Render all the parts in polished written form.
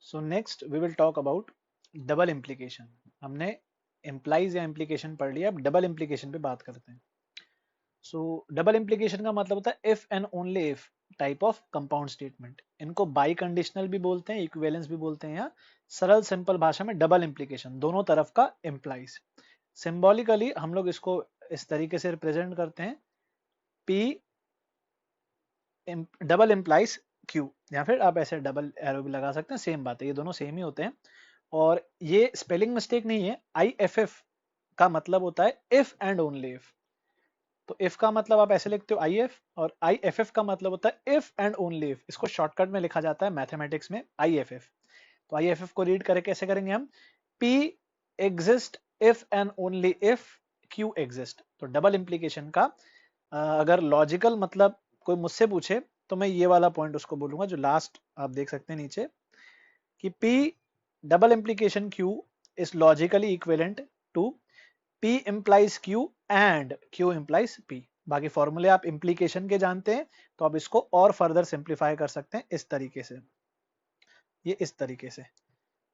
So next we will talk about double implication. हमने implies या implication पढ़ लिया, अब डबल इम्प्लीकेशन पे बात करते हैं। सो डबल इम्प्लीकेशन का मतलब होता है if and only if type of compound statement. इनको बाई कंडीशनल भी बोलते हैं, इक्विवेलेंस भी बोलते हैं, या सरल सिंपल भाषा में डबल इम्प्लीकेशन, दोनों तरफ का इम्प्लाइज। सिंबॉलिकली हम लोग इसको इस तरीके से रिप्रेजेंट करते हैं, P डबल इम्प्लाइज Q, या फिर आप ऐसे डबल एरो भी लगा सकते हैं, सेम बात है, ये दोनों सेम ही होते हैं। और ये स्पेलिंग मिस्टेक नहीं है। IFF का मतलब होता है इफ एंड ओनली इफ। तो इफ का मतलब आप ऐसे लिखते हो IF, और IFF का मतलब होता है इफ एंड ओनली इफ। इसको शॉर्टकट में लिखा जाता है मैथमेटिक्स में IFF। तो IFF को रीड करके कैसे करेंगे हम, P exist if and only if Q exist. तो डबल इंप्लीकेशन का अगर लॉजिकल मतलब कोई मुझसे पूछे तो मैं ये वाला पॉइंट उसको बोलूंगा, जो लास्ट आप देख सकते हैं नीचे, कि P double implication Q is logically equivalent to P implies Q and Q implies P। बाकी फॉर्मूले आप इंप्लीकेशन के जानते हैं, तो आप इसको और फर्दर सिंप्लीफाई कर सकते हैं इस तरीके से, ये इस तरीके से।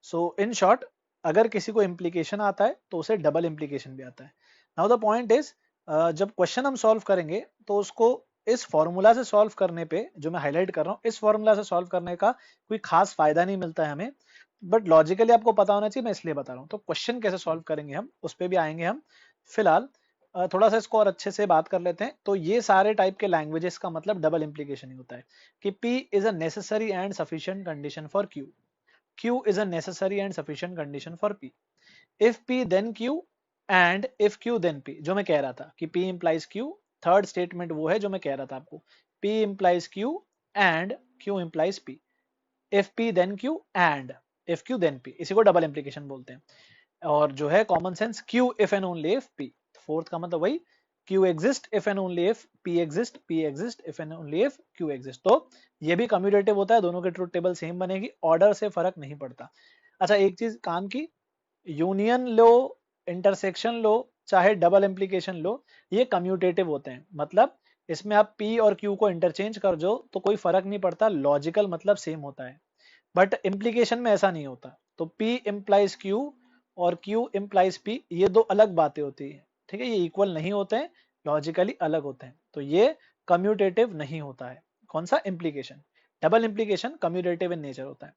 सो इन शॉर्ट, अगर किसी को इम्प्लीकेशन आता है तो उसे डबल इम्प्लीकेशन भी आता है। नाउ द पॉइंट इज, जब क्वेश्चन हम सॉल्व करेंगे तो उसको इस फॉर्मूला से सॉल्व करने पे, जो मैं हाईलाइट कर रहा हूँ, इस फॉर्मूला से सॉल्व करने का कोई खास फायदा नहीं मिलता है हमें, बट लॉजिकली आपको पता होना चाहिए, मैं इसलिए बता रहा हूँ। तो क्वेश्चन कैसे सॉल्व करेंगे हम, उस पर भी आएंगे हम। फिलहाल थोड़ा सा इसको और अच्छे से बात कर लेते हैं। तो ये सारे टाइप के लैंग्वेजेस का मतलब डबल इम्प्लीकेशन ही होता है कि P is a necessary and sufficient condition for Q, Q is a necessary and sufficient condition for P. If P then Q and if Q then P, जो मैं कह रहा था कि P implies Q, third statement वो है जो मैं कह रहा था आपको, P implies Q and Q implies P. If P then Q and if Q then P, इसी को डबल इम्प्लीकेशन बोलते हैं। और जो है common sense, Q if and only if P, fourth का मतलब वही, Q exist if and only if P exist, P exist if and only if Q exist। तो ये भी कम्यूटेटिव होता है, दोनों की ट्रुथ टेबल सेम बनेगी, ऑर्डर से फर्क नहीं पड़ता। अच्छा, एक चीज काम की, यूनियन लो, इंटरसेक्शन लो, चाहे डबल इम्प्लीकेशन लो, ये कम्यूटेटिव होते हैं। मतलब इसमें आप P और Q को इंटरचेंज कर दो तो कोई फर्क नहीं पड़ता, लॉजिकल मतलब सेम होता है। बट इम्प्लीकेशन में ऐसा नहीं होता। तो P implies Q और Q implies P, ये दो अलग बातें होती है, ठीक है, ये इक्वल नहीं होते हैं, लॉजिकली अलग होते हैं। तो ये कम्यूटेटिव नहीं होता है। कौन सा, implication. Double implication commutative in nature होता है।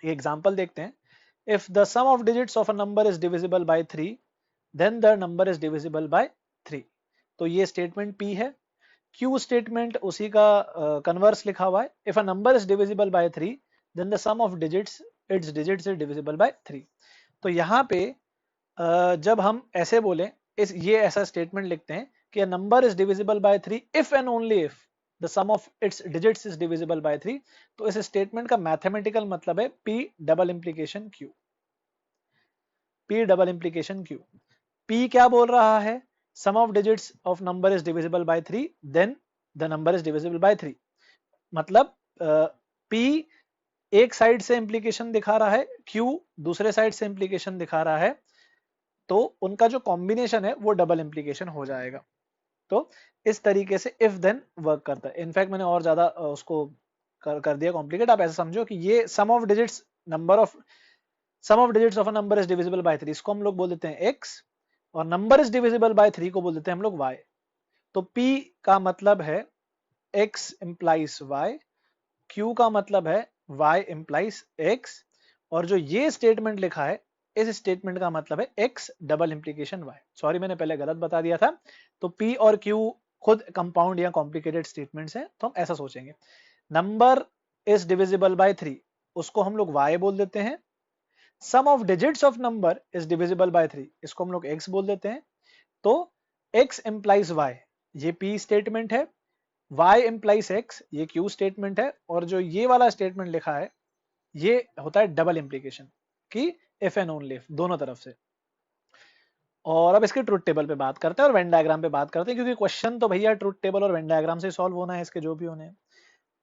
ये एग्जांपल देखते हैं, if the sum of digits of a number is divisible by 3 then the number is divisible by 3। तो ये स्टेटमेंट P है। Q स्टेटमेंट उसी का कन्वर्स लिखा हुआ है, if a number is divisible by 3 then the sum of digits its digits is divisible by 3। तो यहाँ पे जब हम ऐसे बोले, इस ये ऐसा स्टेटमेंट लिखते हैं कि number is divisible by 3 if and only if the sum of its digits is divisible by 3। तो इस स्टेटमेंट का मैथमेटिकल मतलब है P double implication Q। P double implication Q। P क्या बोल रहा है, sum of digits of number is divisible by 3 then the number is divisible by 3। मतलब P एक साइड से इंप्लीकेशन दिखा रहा है, Q दूसरे साइड से इंप्लीकेशन दिखा रहा है, तो उनका जो कॉम्बिनेशन है वो डबल इंप्लीकेशन हो जाएगा। तो इस तरीके से इफ देन वर्क करता है। इनफैक्ट मैंने और ज्यादा उसको कर दिया कॉम्प्लिकेट। आप ऐसा समझो कि ये sum of digits of a number is divisible by 3, इसको हम लोग बोल देते हैं x, और नंबर इज डिविजिबल बाय 3 को बोल देते हैं हम लोग y। तो P का मतलब है x implies y, Q का मतलब है y implies x, और जो ये स्टेटमेंट लिखा है, इस स्टेटमेंट का मतलब है x double implication y। Sorry, मैंने पहले गलत बता दिया था। तो P और Q खुद कंपाउंड या कॉम्प्लिकेटेड स्टेटमेंट्स हैं, तो हम ऐसा सोचेंगे। नंबर इज डिविजिबल बाय 3, उसको हम लोग y बोल देते हैं। Sum of digits of number is divisible by 3, इसको हम लोग x बोल देते हैं। तो x implies y, ये P स्टेटमेंट है, y implies x, ये Q स्टेटमेंट है, और जो ये वाला स्टेटमेंट लिखा है ये होता है डबल इंप्लीकेशन कि इफ एंड ओनली इफ, दोनों तरफ से। और अब इसके ट्रुथ टेबल पे बात करते हैं और वेन डायग्राम पे बात करते हैं, क्योंकि क्वेश्चन तो भैया ट्रुथ टेबल और वेन डायग्राम से सॉल्व होना है, इसके जो भी होने हैं।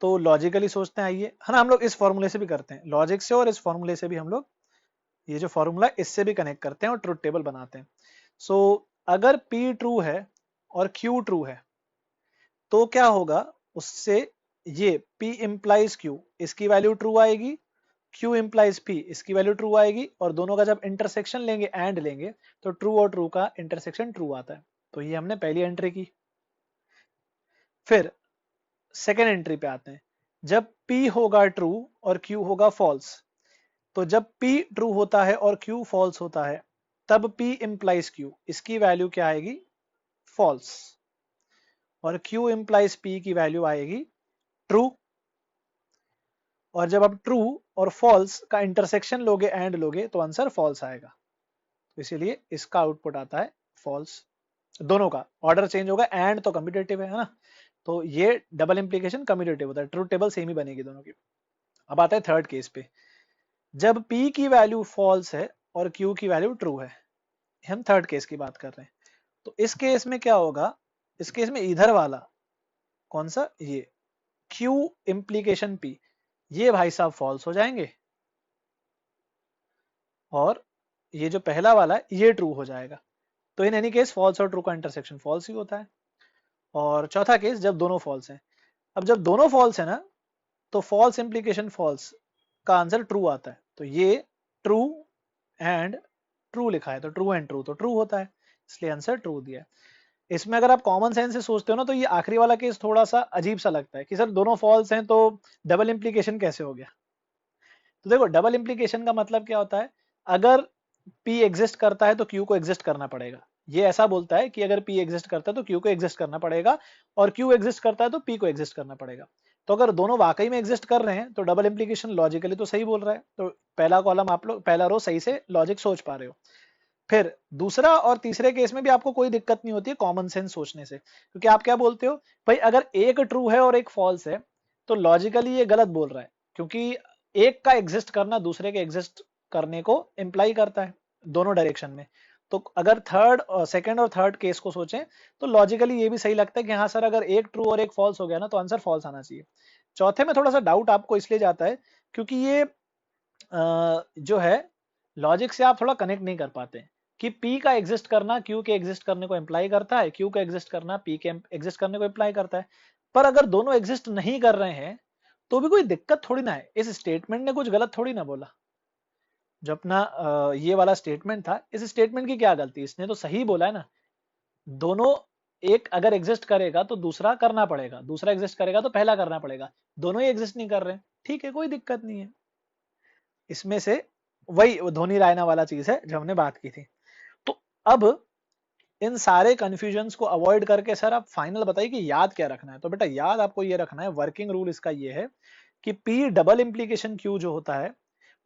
तो लॉजिकली सोचते हैं, आइए, है ना, हम लोग इस फॉर्मूले से भी करते हैं, लॉजिक से और इस फॉर्मूले से भी हम लोग, ये जो फॉर्मूला इससे भी कनेक्ट करते हैं और ट्रुथ टेबल बनाते हैं। सो अगर P ट्रू है और Q ट्रू है तो क्या होगा उससे, ये P implies Q, इसकी वैल्यू ट्रू आएगी, Q इम्प्लाइज P, इसकी वैल्यू ट्रू आएगी, और दोनों का जब इंटरसेक्शन लेंगे, एंड लेंगे, तो ट्रू और ट्रू का इंटरसेक्शन ट्रू आता है। तो ये हमने पहली एंट्री की। फिर सेकेंड एंट्री पे आते हैं। जब P होगा ट्रू और Q होगा फॉल्स, तो जब P ट्रू होता है और Q फॉल्स होता है, तब P इम्प्लाइज Q, इसकी वैल्यू क्या आएगी? फॉल्स। और Q इम्प्लाइज P की वैल्यू आएगी ट्रू। और जब आप ट्रू और फॉल्स का इंटरसेक्शन लोगे, एंड लोगे, तो आंसर फॉल्स आएगा। तो इसीलिए इसका आउटपुट आता है फॉल्स। दोनों का ऑर्डर चेंज होगा, एंड तो कम्यूटेटिव है ना, तो ये डबल इंप्लीकेशन कम्यूटेटिव होता है, ट्रूथ टेबल सेम ही बनेगी दोनों की। अब आता है थर्ड केस पे। जब P की वैल्यू फॉल्स है और Q की वैल्यू ट्रू है, हम थर्ड केस की बात कर रहे हैं। तो इस केस में क्या होगा? इस केस में इधर वाला कौन सा, ये Q इम्प्लीकेशन P, ये भाई साहब फॉल्स हो जाएंगे, और ये जो पहला वाला है ये ट्रू हो जाएगा। तो इन एनी केस फॉल्स और ट्रू का इंटरसेक्शन फॉल्स ही होता है। और चौथा केस, जब दोनों फॉल्स हैं। अब जब दोनों फॉल्स है ना, तो फॉल्स इम्प्लीकेशन फॉल्स का आंसर ट्रू आता है। तो ये ट्रू एंड ट्रू लिखा है, तो ट्रू एंड ट्रू तो ट्रू होता है, इसलिए आंसर ट्रू दिया है। इसमें अगर आप कॉमन सेंस से सोचते हो ना, तो ये आखिरी वाला केस थोड़ा सा अजीब सा लगता है कि सर दोनों फॉल्स हैं तो डबल इंप्लीकेशन कैसे हो गया। तो देखो, डबल इंप्लीकेशन का मतलब क्या होता है? अगर P एग्जिस्ट करता है तो Q को एग्जिस्ट करना पड़ेगा। ये ऐसा बोलता है कि अगर P एग्जिस्ट करता है तो Q को एग्जिस्ट करना पड़ेगा, और Q एग्जिस्ट करता है तो P को एग्जिस्ट करना पड़ेगा। तो अगर दोनों वाकई में एग्जिस्ट कर रहे हैं तो डबल इंप्लीकेशन लॉजिकली तो सही बोल रहा है। तो पहला कॉलम आप लोग, पहला रो सही से लॉजिक सोच पा रहे हो। फिर दूसरा और तीसरे केस में भी आपको कोई दिक्कत नहीं होती है कॉमन सेंस सोचने से, क्योंकि आप क्या बोलते हो भाई, अगर एक ट्रू है और एक फॉल्स है तो लॉजिकली ये गलत बोल रहा है, क्योंकि एक का एग्जिस्ट करना दूसरे के एग्जिस्ट करने को इंप्लाई करता है दोनों डायरेक्शन में। तो अगर थर्ड सेकंड और थर्ड केस को सोचें तो लॉजिकली ये भी सही लगता है कि हाँ सर, अगर एक ट्रू और एक फॉल्स हो गया ना तो आंसर फॉल्स आना चाहिए। चौथे में थोड़ा सा डाउट आपको इसलिए जाता है क्योंकि ये जो है लॉजिक से आप थोड़ा कनेक्ट नहीं कर पाते कि P का एग्जिस्ट करना Q के एग्जिस्ट करने को इंप्लाई करता है, Q का एग्जिस्ट करना P के एग्जिस्ट करने को इंप्लाई करता है। पर अगर दोनों एग्जिस्ट नहीं कर रहे हैं तो भी कोई दिक्कत थोड़ी ना है, इस स्टेटमेंट ने कुछ गलत थोड़ी ना बोला। जो अपना ये वाला स्टेटमेंट था, इस स्टेटमेंट की क्या गलती? इसने तो सही बोला है ना, दोनों एक अगर एग्जिस्ट करेगा तो दूसरा करना पड़ेगा, दूसरा एग्जिस्ट करेगा तो पहला करना पड़ेगा, दोनों ही एग्जिस्ट नहीं कर रहे हैं, ठीक है, कोई दिक्कत नहीं है। इसमें से वही धोनी रायना वाला चीज है जो हमने बात की थी। तो अब इन सारे कंफ्यूजन्स को अवॉइड करके सर आप फाइनल बताइए कि याद क्या रखना है। तो बेटा याद आपको ये रखना है, वर्किंग रूल इसका ये है कि P डबल इंप्लीकेशन Q जो होता है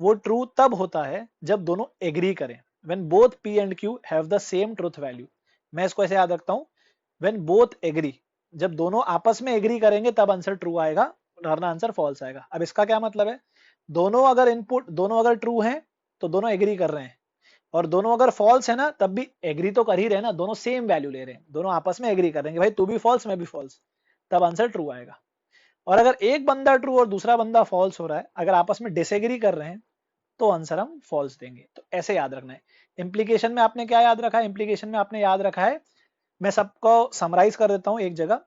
वो ट्रू तब होता है जब दोनों एग्री करें, when both P and Q have the same truth value. मैं इसको ऐसे याद रखता हूं, व्हेन बोथ एग्री, जब दोनों आपस में एग्री करेंगे तब आंसर ट्रू आएगा, वरना आंसर फॉल्स आएगा। अब इसका क्या मतलब है? दोनों अगर ट्रू हैं तो दोनों एग्री कर रहे हैं, और दोनों अगर फॉल्स है ना तब भी एग्री तो कर ही रहे हैं ना, दोनों सेम वैल्यू ले रहे हैं, दोनों आपस में एग्री करेंगे भाई तू भी फॉल्स मैं भी फॉल्स, तब आंसर ट्रू आएगा। और अगर एक बंदा ट्रू और दूसरा बंदा फॉल्स हो रहा है, अगर आपस में डिसएग्री कर रहे हैं, तो आंसर हम फॉल्स देंगे। तो ऐसे याद रखना है। इंप्लीकेशन में आपने क्या याद रखा है? इंप्लीकेशन में आपने याद रखा है, मैं सबको समराइज कर देता हूं एक जगह।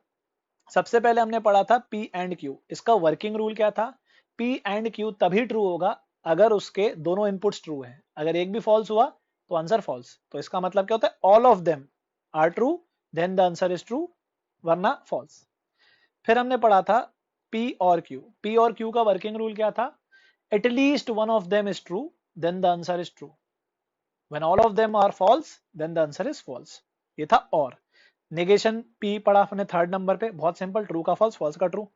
सबसे पहले हमने पढ़ा था P एंड Q, इसका वर्किंग रूल क्या था? P एंड Q तभी ट्रू होगा अगर उसके दोनों इनपुट्स ट्रू हैं, अगर एक भी फॉल्स हुआ तो आंसर फॉल्स। तो इसका मतलब क्या होता है? All of them are true then the answer is true, वरना फॉल्स। फिर हमने पढ़ा था P और Q का वर्किंग रूल क्या था? At least one of them is true then the answer is true, when all of them are false then the answer is false. ये था। और नेगेशन P पढ़ा हमने थर्ड नंबर पे, बहुत सिंपल, ट्रू का फॉल्स, फॉल्स का ट्रू।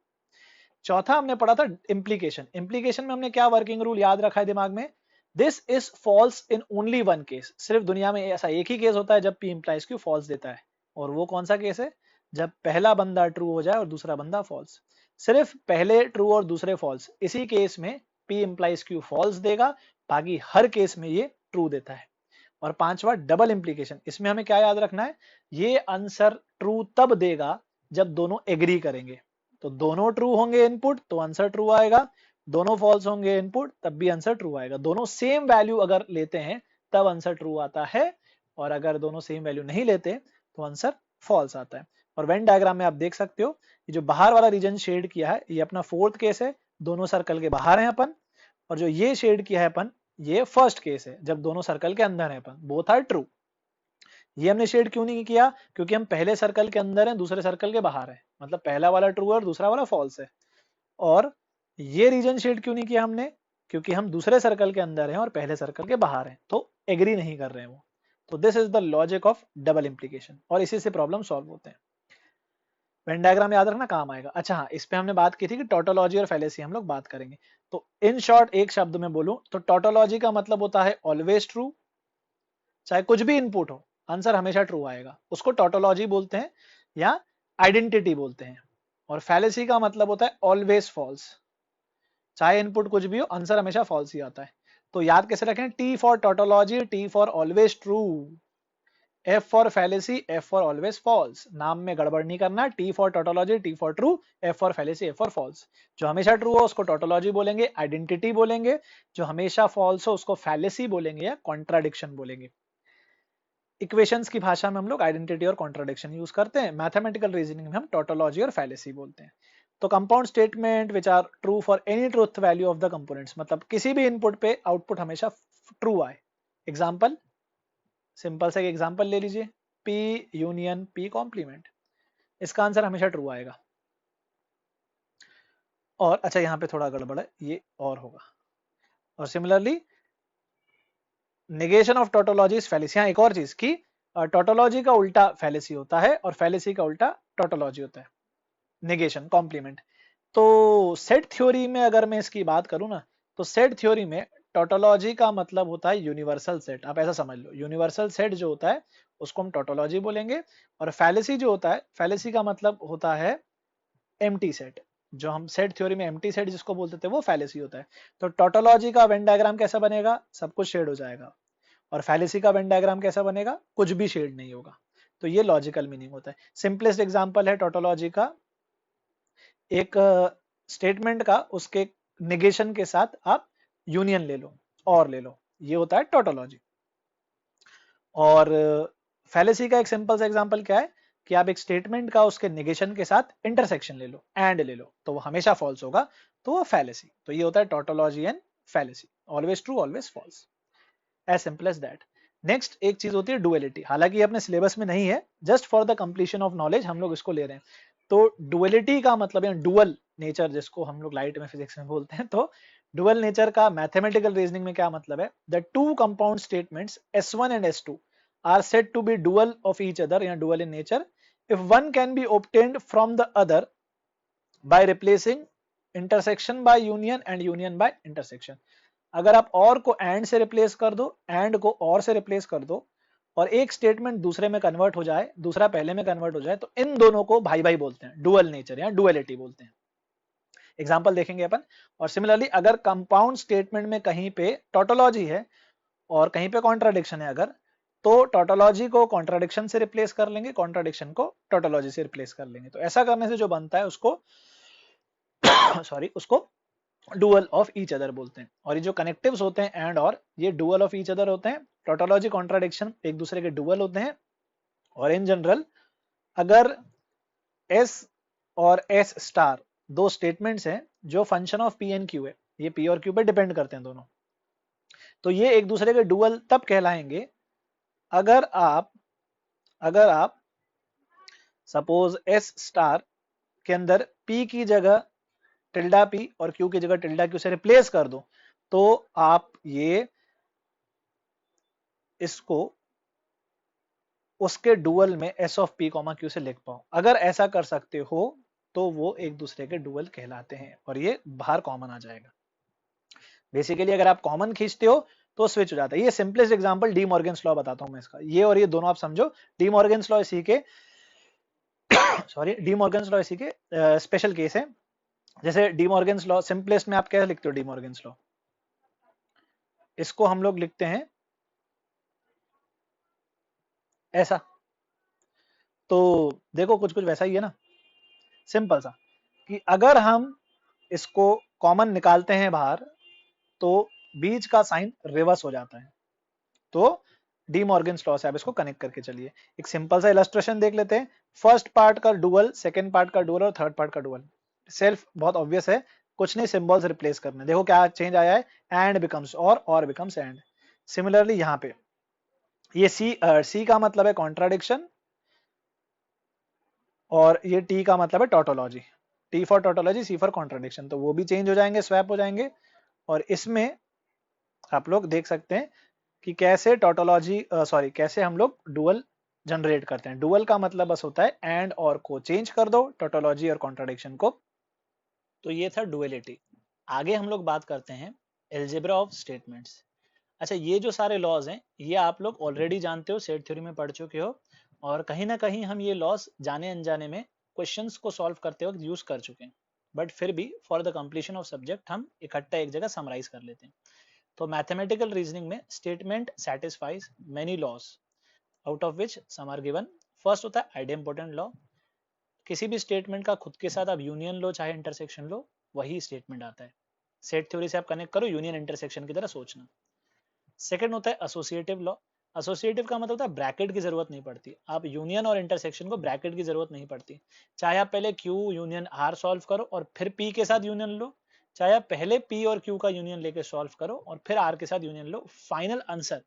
चौथा हमने पढ़ा था इंप्लीकेशन। इंप्लीकेशन में हमने क्या वर्किंग रूल याद रखा है दिमाग में? This is falls in only one case, सिर्फ दुनिया में ऐसा एक ही केस होता है जब P इंप्लाइज Q फॉल्स देता है, और वो कौन सा केस है? जब पहला बंदा ट्रू हो जाए और दूसरा बंदा फॉल्स। सिर्फ पहले ट्रू और दूसरे फॉल्स, इसी केस में P इंप्लाइज Q फॉल्स देगा, बाकी हर केस में ये ट्रू देता है। और पांचवा डबल इंप्लीकेशन, इसमें हमें क्या याद रखना है? ये आंसर ट्रू तब देगा जब दोनों एग्री करेंगे। तो दोनों ट्रू होंगे इनपुट तो आंसर ट्रू आएगा, दोनों फॉल्स होंगे इनपुट तब भी आंसर ट्रू आएगा। दोनों सेम वैल्यू अगर लेते हैं तब आंसर ट्रू आता है, और अगर दोनों सेम वैल्यू नहीं लेते तो आंसर फॉल्स आता है। और वेन डायग्राम में आप देख सकते हो, ये जो बाहर वाला रीजन शेड किया है ये अपना फोर्थ केस है, दोनों सर्कल के बाहर हैं अपन, और जो ये शेड किया है अपन, ये फर्स्ट केस है जब दोनों सर्कल के अंदर है अपन, बोथ आर ट्रू। ये हमने शेड क्यों नहीं किया, क्योंकि हम पहले सर्कल के अंदर हैं, दूसरे सर्कल के बाहर है, मतलब पहला वाला ट्रू है और दूसरा वाला फॉल्स है। और ये रीजन शेड क्यों नहीं किया हमने, क्योंकि हम दूसरे सर्कल के अंदर हैं और पहले सर्कल के बाहर हैं, तो एग्री नहीं कर रहे हैं वो। तो this is the logic of double implication, और इसी से प्रॉब्लम सॉल्व होते हैं। वेन डायग्राम याद रखना, काम आएगा। अच्छा हाँ, इस पे हमने बात की थी कि टोटोलॉजी और फैलेसी हम लोग बात करेंगे। तो इन शॉर्ट एक शब्द में बोलूं तो टोटोलॉजी का मतलब होता है ऑलवेज ट्रू, चाहे कुछ भी इनपुट हो आंसर हमेशा ट्रू आएगा, उसको टोटोलॉजी बोलते हैं या आइडेंटिटी बोलते हैं। और फैलेसी का मतलब होता है ऑलवेज फॉल्स, चाहे इनपुट कुछ भी हो आंसर हमेशा फॉल्स ही आता है। तो याद कैसे रखें, T for tautology, T for always true, F for fallacy, F for always false. नाम में गड़बड़ नहीं करना, T for tautology, T for true, F for fallacy, F for false. जो हमेशा ट्रू हो उसको टोटोलॉजी बोलेंगे, आइडेंटिटी बोलेंगे, जो हमेशा फॉल्स हो उसको फैलेसी बोलेंगे या कॉन्ट्राडिक्शन बोलेंगे। इक्वेशंस की भाषा में हम लोग आइडेंटिटी और कॉन्ट्राडिक्शन यूज करते हैं, मैथमेटिकल रीजनिंग में हम टोटोलॉजी और फैलेसी बोलते हैं। तो compound statement which are true for any truth value of the components, मतलब किसी भी इनपुट पे आउटपुट हमेशा ट्रू आए। एग्जांपल, सिंपल सा एग्जांपल ले लीजिए, P यूनियन P कॉम्प्लीमेंट, इसका आंसर हमेशा ट्रू आएगा। और अच्छा यहाँ पे थोड़ा गड़बड़ है, ये और होगा। और similarly negation of tautology is fallacy. यहाँ एक और चीज की टोटोलॉजी का उल्टा फैलेसी होता है और फैलेसी का उल्टा टोटोलॉजी होता है, नेगेशन कॉम्प्लीमेंट। तो सेट थ्योरी में अगर मैं इसकी बात करूं ना, तो सेट थ्योरी में टोटोलॉजी का मतलब होता है यूनिवर्सल सेट। आप ऐसा समझ लो, यूनिवर्सल सेट जो होता है उसको हम टोटोलॉजी बोलेंगे, और फैलेसी जो होता है, फैलेसी का मतलब होता है एम्प्टी सेट। जो हम सेट थ्योरी में एम्प्टी सेट जिसको बोलते थे वो फैलेसी होता है। तो टोटोलॉजी का वेन डायग्राम कैसा बनेगा, सब कुछ शेड हो जाएगा, और फैलेसी का वेन डायग्राम कैसा बनेगा, कुछ भी शेड नहीं होगा। तो ये लॉजिकल मीनिंग होता है। सिंपलेस्ट एग्जांपल है टोटोलॉजी का, एक स्टेटमेंट का उसके नेगेशन के साथ आप यूनियन ले लो और ले लो, ये होता है टोटोलॉजी। और फैलेसी का एक सिंपल सा एग्जांपल क्या है कि आप एक स्टेटमेंट का उसके नेगेशन के साथ इंटरसेक्शन ले लो, एंड ले लो, तो वो हमेशा फॉल्स होगा, तो वो फैलेसी। तो ये होता है tautology and fallacy, always true always false, as simple as that. Next एक चीज होती है डुअलिटी, हालांकि ये अपने सिलेबस में नहीं है, just for the completion of knowledge हम लोग इसको ले रहे हैं। तो डुअलिटी का मतलब है डुअल नेचर, जिसको हम लोग लाइट में फिजिक्स में बोलते हैं। तो डुअल नेचर का मैथमेटिकल रीजनिंग में क्या मतलब है, the two compound statements S1 and S2 are said to be dual of each other या dual in nature if one can be obtained from the other by replacing intersection by union and union by intersection। अगर आप और को and से replace कर दो, and को और से रिप्लेस कर दो, और एक स्टेटमेंट दूसरे में कन्वर्ट हो जाए, दूसरा पहले में कन्वर्ट हो जाए, तो इन दोनों को भाई भाई बोलते हैं, डुअल नेचर या डुअलिटी बोलते हैं। एग्जांपल देखेंगे अपन। और सिमिलरली अगर कंपाउंड स्टेटमेंट में कहीं पे टोटोलॉजी है और कहीं पे कॉन्ट्राडिक्शन है, अगर तो टोटोलॉजी को कॉन्ट्राडिक्शन से रिप्लेस कर लेंगे, कॉन्ट्राडिक्शन को टोटोलॉजी से रिप्लेस कर लेंगे। तो ऐसा करने से जो बनता है उसको सॉरी उसको डुअल ऑफ ईच अदर बोलते हैं। और ये जो कनेक्टिव्स होते हैं एंड और, ये डुअल ऑफ ईच अदर होते हैं। टोटोलॉजी कॉन्ट्राडिक्शन एक दूसरे के डुअल होते हैं। और इन जनरल अगर S और S स्टार दो स्टेटमेंट्स हैं जो function of P and Q है, ये P और Q पे डिपेंड करते हैं दोनों, तो ये एक दूसरे के डुअल तब कहलाएंगे अगर आप सपोज S स्टार के अंदर P की जगह टिल्डा P और Q की जगह टिल्डा Q से रिप्लेस कर दो, तो आप ये इसको उसके डुअल में S ऑफ P, Q से लिख पाओ। अगर ऐसा कर सकते हो तो वो एक दूसरे के डुअल कहलाते हैं, और ये बाहर कॉमन आ जाएगा। बेसिकली अगर आप कॉमन खींचते हो तो स्विच हो जाता है। ये simplest example D Morgan's law बताता हूं मैं इसका, ये और ये दोनों आप समझो। डी मॉर्गन्स लॉ इसी के सॉरी डी मॉर्गन्स लॉ इसी के स्पेशल केस है। जैसे डी मॉर्गन्स लॉ सिंपलेस्ट में आप कैसे लिखते हो, डी मॉर्गन्स लॉ इसको हम लोग लिखते हैं ऐसा। तो देखो कुछ कुछ वैसा ही है ना, सिंपल सा, कि अगर हम इसको कॉमन निकालते हैं बाहर तो बीच का साइन रिवर्स हो जाता है। तो डी मॉर्गन्स लॉ से आप इसको कनेक्ट करके चलिए। एक सिंपल सा इलस्ट्रेशन देख लेते हैं। फर्स्ट पार्ट का डुअल, सेकंड पार्ट का डुअल और थर्ड पार्ट का डुअल, सेल्फ बहुत ऑब्वियस है, कुछ नहीं, सिंबल्स रिप्लेस करने। देखो क्या चेंज आया है, एंड बिकम्स और बिकम्स एंड। सिमिलरली यहाँ पे ये सी का मतलब है कॉन्ट्राडिक्शन, और ये टी का मतलब है tautology. T for tautology, C for contradiction, तो वो भी चेंज हो जाएंगे, स्वैप हो जाएंगे। और इसमें आप लोग देख सकते हैं कि कैसे टोटोलॉजी सॉरी कैसे हम लोग डुअल जनरेट करते हैं। डुअल का मतलब बस होता है एंड और को चेंज कर दो, टोटोलॉजी और कॉन्ट्राडिक्शन को। तो ये था डुअलिटी। आगे हम लोग बात करते हैं एल्जेब्रा ऑफ स्टेटमेंट्स। अच्छा, ये जो सारे लॉज हैं ये आप लोग ऑलरेडी जानते हो, सेट थ्योरी में पढ़ चुके हो, और कहीं ना कहीं हम ये लॉज जाने अनजाने में क्वेश्चंस को सॉल्व करते वक्त यूज कर चुके हैं। बट फिर भी for the completion of subject हम इकट्ठा एक जगह समराइज कर लेते हैं। तो मैथमेटिकल रीजनिंग में statement satisfies many laws, out of which some are given. First होता है आइडेम्पोटेंट लॉ। किसी भी स्टेटमेंट का खुद के साथ आप यूनियन लो चाहे इंटरसेक्शन लो, वही स्टेटमेंट आता है। सेट थ्योरी से आप कनेक्ट करो, यूनियन इंटरसेक्शन की तरह सोचना। सेकंड होता है एसोसिएटिव लॉ। एसोसिएटिव का मतलब होता है ब्रैकेट की जरूरत नहीं पड़ती। आप यूनियन और इंटरसेक्शन को ब्रैकेट की जरूरत नहीं पड़ती। चाहे आप पहले क्यू यूनियन आर सॉल्व करो और फिर पी के साथ यूनियन लो, चाहे आप पहले पी और क्यू का यूनियन लेके सॉल्व करो और फिर आर के साथ यूनियन लो, final answer,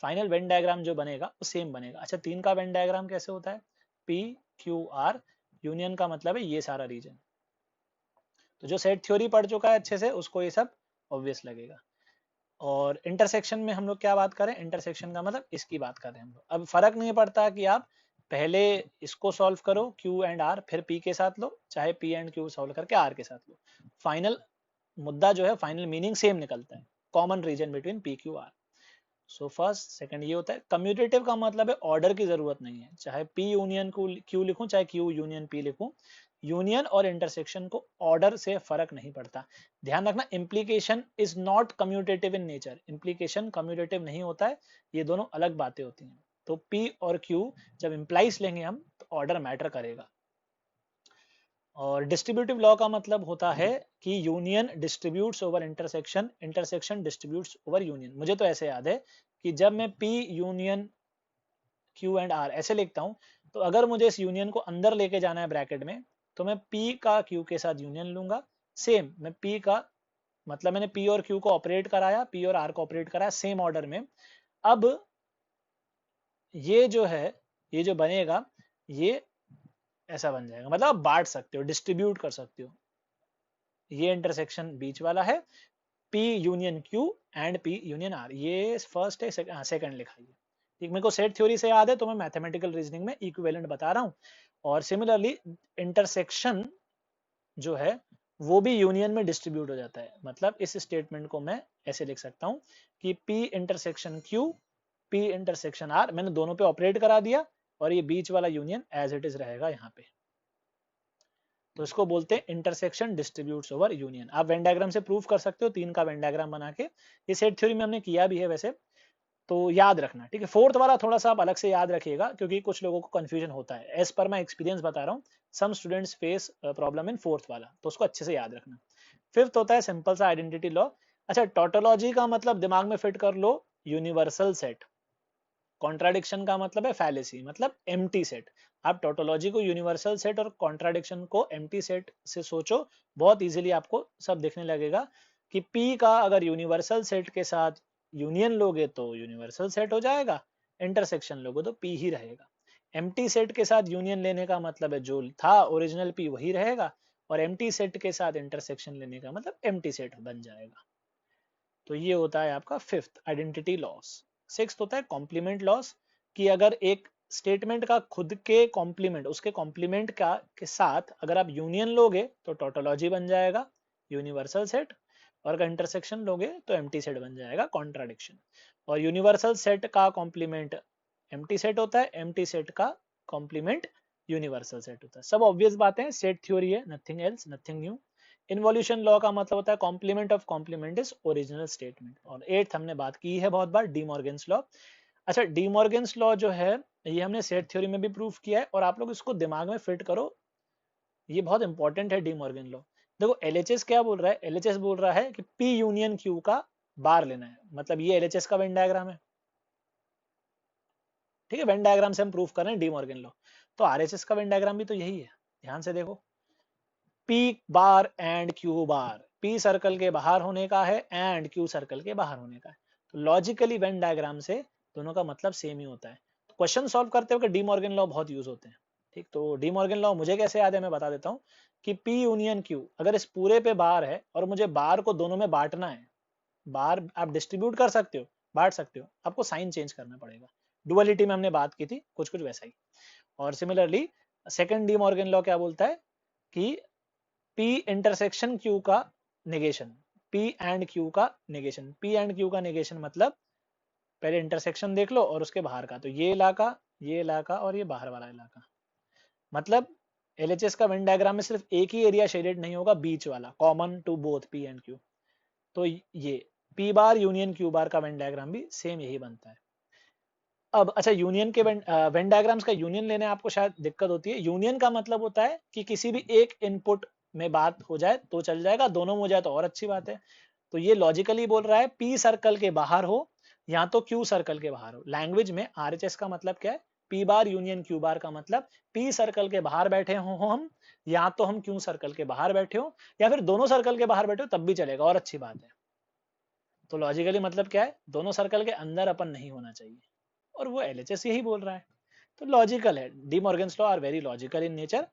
final Venn diagram जो बनेगा वो सेम बनेगा। अच्छा, तीन का वेन डायग्राम कैसे होता है? पी क्यू आर, यूनियन का मतलब है ये सारा रीजन। तो जो सेट थ्योरी पढ़ चुका है अच्छे से उसको ये सब ऑब्वियस लगेगा। और इंटरसेक्शन में हम लोग क्या बात करें? इंटरसेक्शन का मतलब इसकी बात कर रहे हैं हम लोग। अब फर्क नहीं पड़ता कि आप पहले इसको सॉल्व करो क्यू एंड आर, फिर पी के साथ लो, चाहे पी एंड क्यू सॉल्व करके आर के साथ लो, फाइनल मुद्दा जो है, फाइनल मीनिंग सेम निकलता है। Common region between P Q R. So first second ये होता है। कम्यूटेटिव का मतलब है ऑर्डर की जरूरत नहीं है, चाहे पी यूनियन को क्यू लिखूं चाहे क्यू यूनियन पी लिखूं, यूनियन और इंटरसेक्शन को ऑर्डर से फर्क नहीं पड़ता। ध्यान रखना, implication is not commutative in nature. Implication commutative नहीं होता है, ये दोनों अलग बातें होती हैं। तो पी और क्यू जब इंप्लाइज लेंगे हम तो ऑर्डर मैटर करेगा। और डिस्ट्रीब्यूटिव लॉ का मतलब होता है कि union distributes over intersection, intersection distributes over union. मुझे तो ऐसे याद है कि जब मैं P union Q and R ऐसे लिखता हूं, तो अगर मुझे इस यूनियन को अंदर लेके जाना है ब्रैकेट में, तो मैं पी का क्यू के साथ यूनियन लूंगा। सेम मैं पी का मतलब मैंने पी और क्यू को ऑपरेट कराया, पी और आर को ऑपरेट कराया सेम ऑर्डर में। अब ये जो है, ये जो बनेगा, ये ऐसा बन जाएगा। मतलब आप बांट सकते हो, डिस्ट्रीब्यूट कर सकते हो। ये इंटरसेक्शन बीच वाला है, P union Q and P union R। ये फर्स्ट है, सेकंड लिखा है। ठीक, मेरे को सेट थ्योरी से याद है तो मैं मैथमेटिकल रीजनिंग में इक्विवेलेंट बता रहा हूँ। और सिमिलरली इंटरसेक्शन जो है वो भी यूनियन में डिस्ट्रीब्यूट हो जाता है। मतलब इस स्टेटमेंट को मैं ऐसे लिख सकता हूँ कि P intersection Q, P intersection R, मैंने दोनों पे ऑपरेट करा दिया और ये बीच वाला यूनियन एज इट इज रहेगा यहाँ पे। तो इसको बोलते हैं इंटरसेक्शन डिस्ट्रीब्यूट्स ओवर यूनियन। आप वेन डायग्राम से प्रूव कर सकते हो, तीन का वेन डायग्राम बना के। ये सेट थ्योरी में हमने किया भी है वैसे, तो याद रखना। ठीक है, फोर्थ वाला थोड़ा सा आप अलग से याद रखिएगा क्योंकि कुछ लोगों को कंफ्यूजन होता है। एज पर माई एक्सपीरियंस बता रहा हूँ, some students face problem in fourth वाला, तो उसको अच्छे से याद रखना। फिफ्थ होता है सिंपल सा आइडेंटिटी लॉ। अच्छा, टोटोलॉजी का मतलब दिमाग में फिट कर लो, यूनिवर्सल सेट। कॉन्ट्राडिक्शन का मतलब है फैलेसी, मतलब एम्प्टी सेट। आप टोटोलॉजी को यूनिवर्सल सेट और कॉन्ट्राडिक्शन को एम्प्टी सेट से सोचो, बहुत इजीली आपको सब दिखने लगेगा कि P का अगर यूनिवर्सल सेट के साथ यूनियन लोगे तो यूनिवर्सल सेट हो जाएगा, इंटरसेक्शन लोगे तो P ही रहेगा। एम्प्टी सेट के साथ यूनियन लेने का मतलब है जो था ओरिजिनल P वही रहेगा, और एम्प्टी सेट के साथ इंटरसेक्शन लेने का मतलब एम्प्टी सेट बन जाएगा। तो ये होता है आपका फिफ्थ, आइडेंटिटी लॉस। सिक्स्थ होता है कॉम्प्लीमेंट लॉस, कि अगर एक स्टेटमेंट का खुद के कॉम्प्लीमेंट, उसके कॉम्प्लीमेंट का के साथ अगर आप यूनियन लोगे तो टोटोलॉजी बन जाएगा, यूनिवर्सल सेट, और अगर इंटरसेक्शन लोगे तो एम्प्टी सेट बन जाएगा, कॉन्ट्राडिक्शन। और यूनिवर्सल सेट का कॉम्प्लीमेंट एम्प्टी सेट होता है, एम्प्टी सेट का कॉम्प्लीमेंट यूनिवर्सल सेट होता है। सब ऑब्वियस बातें, सेट थ्योरी है, nothing else, nothing new. Involution law का मतलब होता है complement of complement is original statement. और एट्थ हमने बात की है बहुत बार, डी मॉर्गन्स लॉ। अच्छा, डी मॉर्गन्स लॉ जो है ये हमने सेट थ्योरी में भी प्रूफ किया है, और आप लोग इसको दिमाग में फिट करो, ये बहुत इंपॉर्टेंट है डी मॉर्गन लॉ। देखो एलएचएस क्या बोल रहा है? एलएचएस बोल रहा है कि पी यूनियन क्यू का बार लेना है, मतलब ये एलएचएस का वेन डायग्राम है। ठीक है, वेन डायग्राम से हम प्रूफ कर रहे हैं डी मॉर्गन लॉ। तो आरएचएस का वेन डायग्राम भी तो यही है, ध्यान से देखो। P bar and Q bar, P circle के बाहर होने का है एंड क्यू सर्कल के बाहर होने का है। तो लॉजिकली वेन डायग्राम से दोनों का मतलब सेम ही होता है। क्वेश्चन सॉल्व करते हुए डी मॉर्गन लॉ बहुत यूज होते हैं। ठीक, तो डी मॉर्गन लॉ मुझे कैसे याद है मैं बता देता हूँ कि पी यूनियन क्यू, अगर इस पूरे पे बार है और मुझे बार को दोनों में बांटना है, बार आप डिस्ट्रीब्यूट कर सकते हो, बांट सकते हो, आपको साइन चेंज करना पड़ेगा। डुअलिटी में हमने बात की थी कुछ कुछ वैसा ही। और similarly second De Morgan law क्या बोलता है कि P इंटरसेक्शन Q का नेगेशन, P एंड Q का नेगेशन, P एंड Q का नेगेशन मतलब पहले इंटरसेक्शन देख लो और उसके बाहर का, तो ये इलाका और ये बाहर वाला इलाका, मतलब LHS का वेन डायग्राम में सिर्फ एक ही एरिया शेडेड नहीं होगा, बीच वाला common to both P and Q। तो ये P bar union Q bar का वेन डायग्राम भी सेम यही बनता है। अब अच्छा, यूनियन के वेन डायग्राम्स का यूनियन लेने आपको शायद दिक्कत होती है। यूनियन का मतलब होता है कि किसी भी एक इनपुट में बात हो जाए तो चल जाएगा, दोनों में हो जाए तो और अच्छी बात है। तो ये लॉजिकली बोल रहा है पी सर्कल के बाहर हो या तो क्यू सर्कल के बाहर हो। लैंग्वेज में आरएचएस का मतलब क्या है, पी बार यूनियन क्यू बार का मतलब पी सर्कल के बाहर बैठे हो हम, या तो हम क्यू सर्कल के बाहर बैठे हो, या फिर दोनों सर्कल के बाहर बैठे हो तब भी चलेगा और अच्छी बात है। तो लॉजिकली मतलब क्या है, दोनों सर्कल के अंदर अपन नहीं होना चाहिए, और वो एलएचएस यही बोल रहा है। तो लॉजिकल है, De Morgan's law are very logical in nature,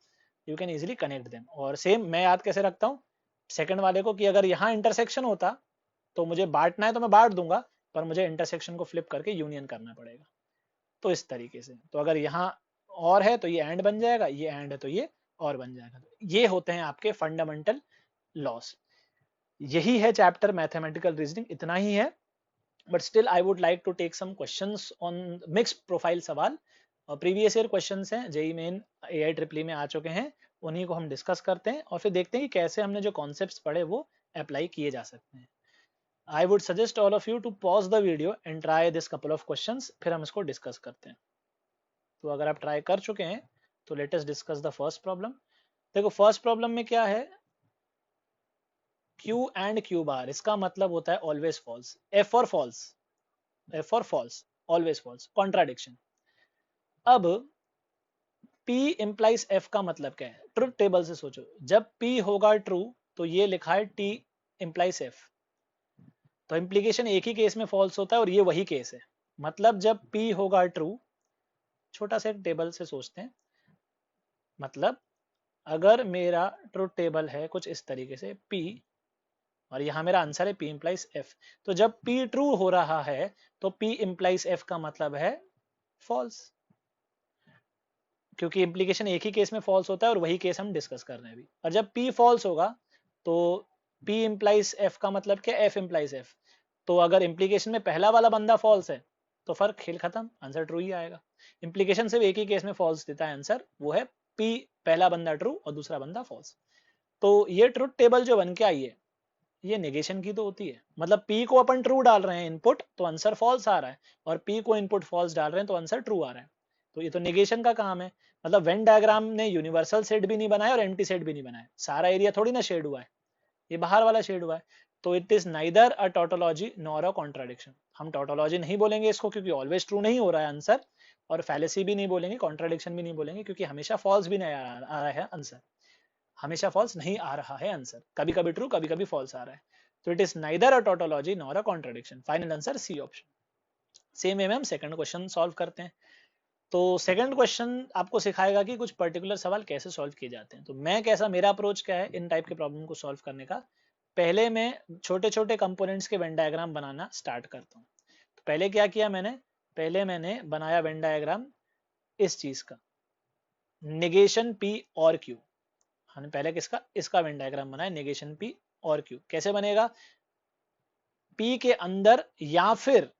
you can easily connect them. और सेम मैं याद कैसे रखता हूँ सेकंड वाले को, कि अगर यहाँ इंटरसेक्शन होता तो मुझे बांटना है तो मैं बांट दूंगा, पर मुझे इंटरसेक्शन को फ्लिप करके यूनियन करना पड़ेगा। तो इस तरीके से, तो अगर यहाँ और है तो ये एंड बन जाएगा, ये एंड है तो ये और बन जाएगा। ये होते हैं आपके फंडामेंटल लॉस। यही है चैप्टर मैथमेटिकल रीजनिंग, इतना ही है। But still I would like to take some questions on mixed profile सवाल, और प्रीवियस ईयर क्वेश्चंस हैं जेई मेन एआई ट्रिपल में आ चुके हैं, उन्हीं को हम डिस्कस करते हैं और फिर देखते हैं कि कैसे हमने जो कॉन्सेप्ट्स पढ़े वो अप्लाई किए जा सकते हैं। I would suggest all of you to pause the video and try this couple of questions, फिर हम इसको डिस्कस करते हैं। तो अगर आप ट्राई कर चुके हैं तो late us discuss the first problem. देखो फर्स्ट प्रॉब्लम में क्या है, Q एंड Q बार, इसका मतलब होता है always false, F for false, F for false, always false, contradiction. अब P इंप्लाइज F का मतलब क्या है, ट्रुथ टेबल से सोचो, जब P होगा ट्रू तो ये लिखा है T इंप्लाइज F, तो इंप्लीकेशन एक ही केस में फॉल्स होता है और ये वही केस है। मतलब जब P होगा ट्रू, छोटा सा एक टेबल से सोचते हैं, मतलब अगर मेरा ट्रुथ टेबल है कुछ इस तरीके से P, और यहाँ मेरा आंसर है P इंप्लाइज F, तो जब P ट्रू हो रहा है तो P इंप्लाइज F का मतलब है फॉल्स, क्योंकि इंप्लीकेशन एक ही केस में फॉल्स होता है और वही केस हम डिस्कस कर रहे हैं अभी। और जब P फॉल्स होगा तो P इंप्लाइज F का मतलब क्या, F इंप्लाइज F। तो अगर इंप्लीकेशन में पहला वाला बंदा फॉल्स है तो फर्क खेल खत्म, आंसर ट्रू ही आएगा। इंप्लीकेशन सिर्फ एक ही केस में फॉल्स देता है आंसर, वो है P पहला बंदा ट्रू और दूसरा बंदा फॉल्स। तो ये ट्रुथ टेबल जो बन के आई है ये नेगेशन की तो होती है, मतलब P को अपन ट्रू डाल रहे हैं इनपुट तो आंसर फॉल्स आ रहा है, और P को इनपुट फॉल्स डाल रहे हैं तो आंसर ट्रू आ रहा है। तो ये तो नेगेशन का काम है। मतलब वेन डायग्राम ने यूनिवर्सल सेट भी नहीं बनाया और एम्प्टी सेट भी नहीं बनाया, सारा एरिया थोड़ी ना शेड हुआ है, ये बाहर वाला शेड हुआ है। तो it is neither a tautology nor a contradiction. हम टोटोलॉजी नहीं बोलेंगे इसको क्योंकि ऑलवेज ट्रू नहीं हो रहा है आंसर, और फैलेसी भी नहीं बोलेंगे, कॉन्ट्राडिक्शन भी नहीं बोलेंगे क्योंकि हमेशा फॉल्स भी नहीं आ रहा है आंसर, हमेशा फॉल्स नहीं आ रहा है आंसर, कभी कभी ट्रू कभी कभी फॉल्स आ रहा है। तो it is neither a tautology nor a contradiction, final answer C option. Same way में हम सेकंड क्वेश्चन सॉल्व करते हैं। तो सेकंड क्वेश्चन आपको सिखाएगा कि कुछ पर्टिकुलर सवाल कैसे सॉल्व किए जाते हैं। तो मैं कैसा, मेरा अप्रोच क्या है इन टाइप के प्रॉब्लम को सॉल्व करने का, पहले मैं छोटे छोटे कंपोनेंट्स के वेन डायग्राम बनाना स्टार्ट करता हूँ। तो पहले क्या किया मैंने, पहले मैंने बनाया वेन डायग्राम इस चीज का, नेगेशन P और Q। हमने पहले किसका, इसका वेन डायग्राम बनाया, नेगेशन P और Q। कैसे बनेगा, P के अंदर या फिर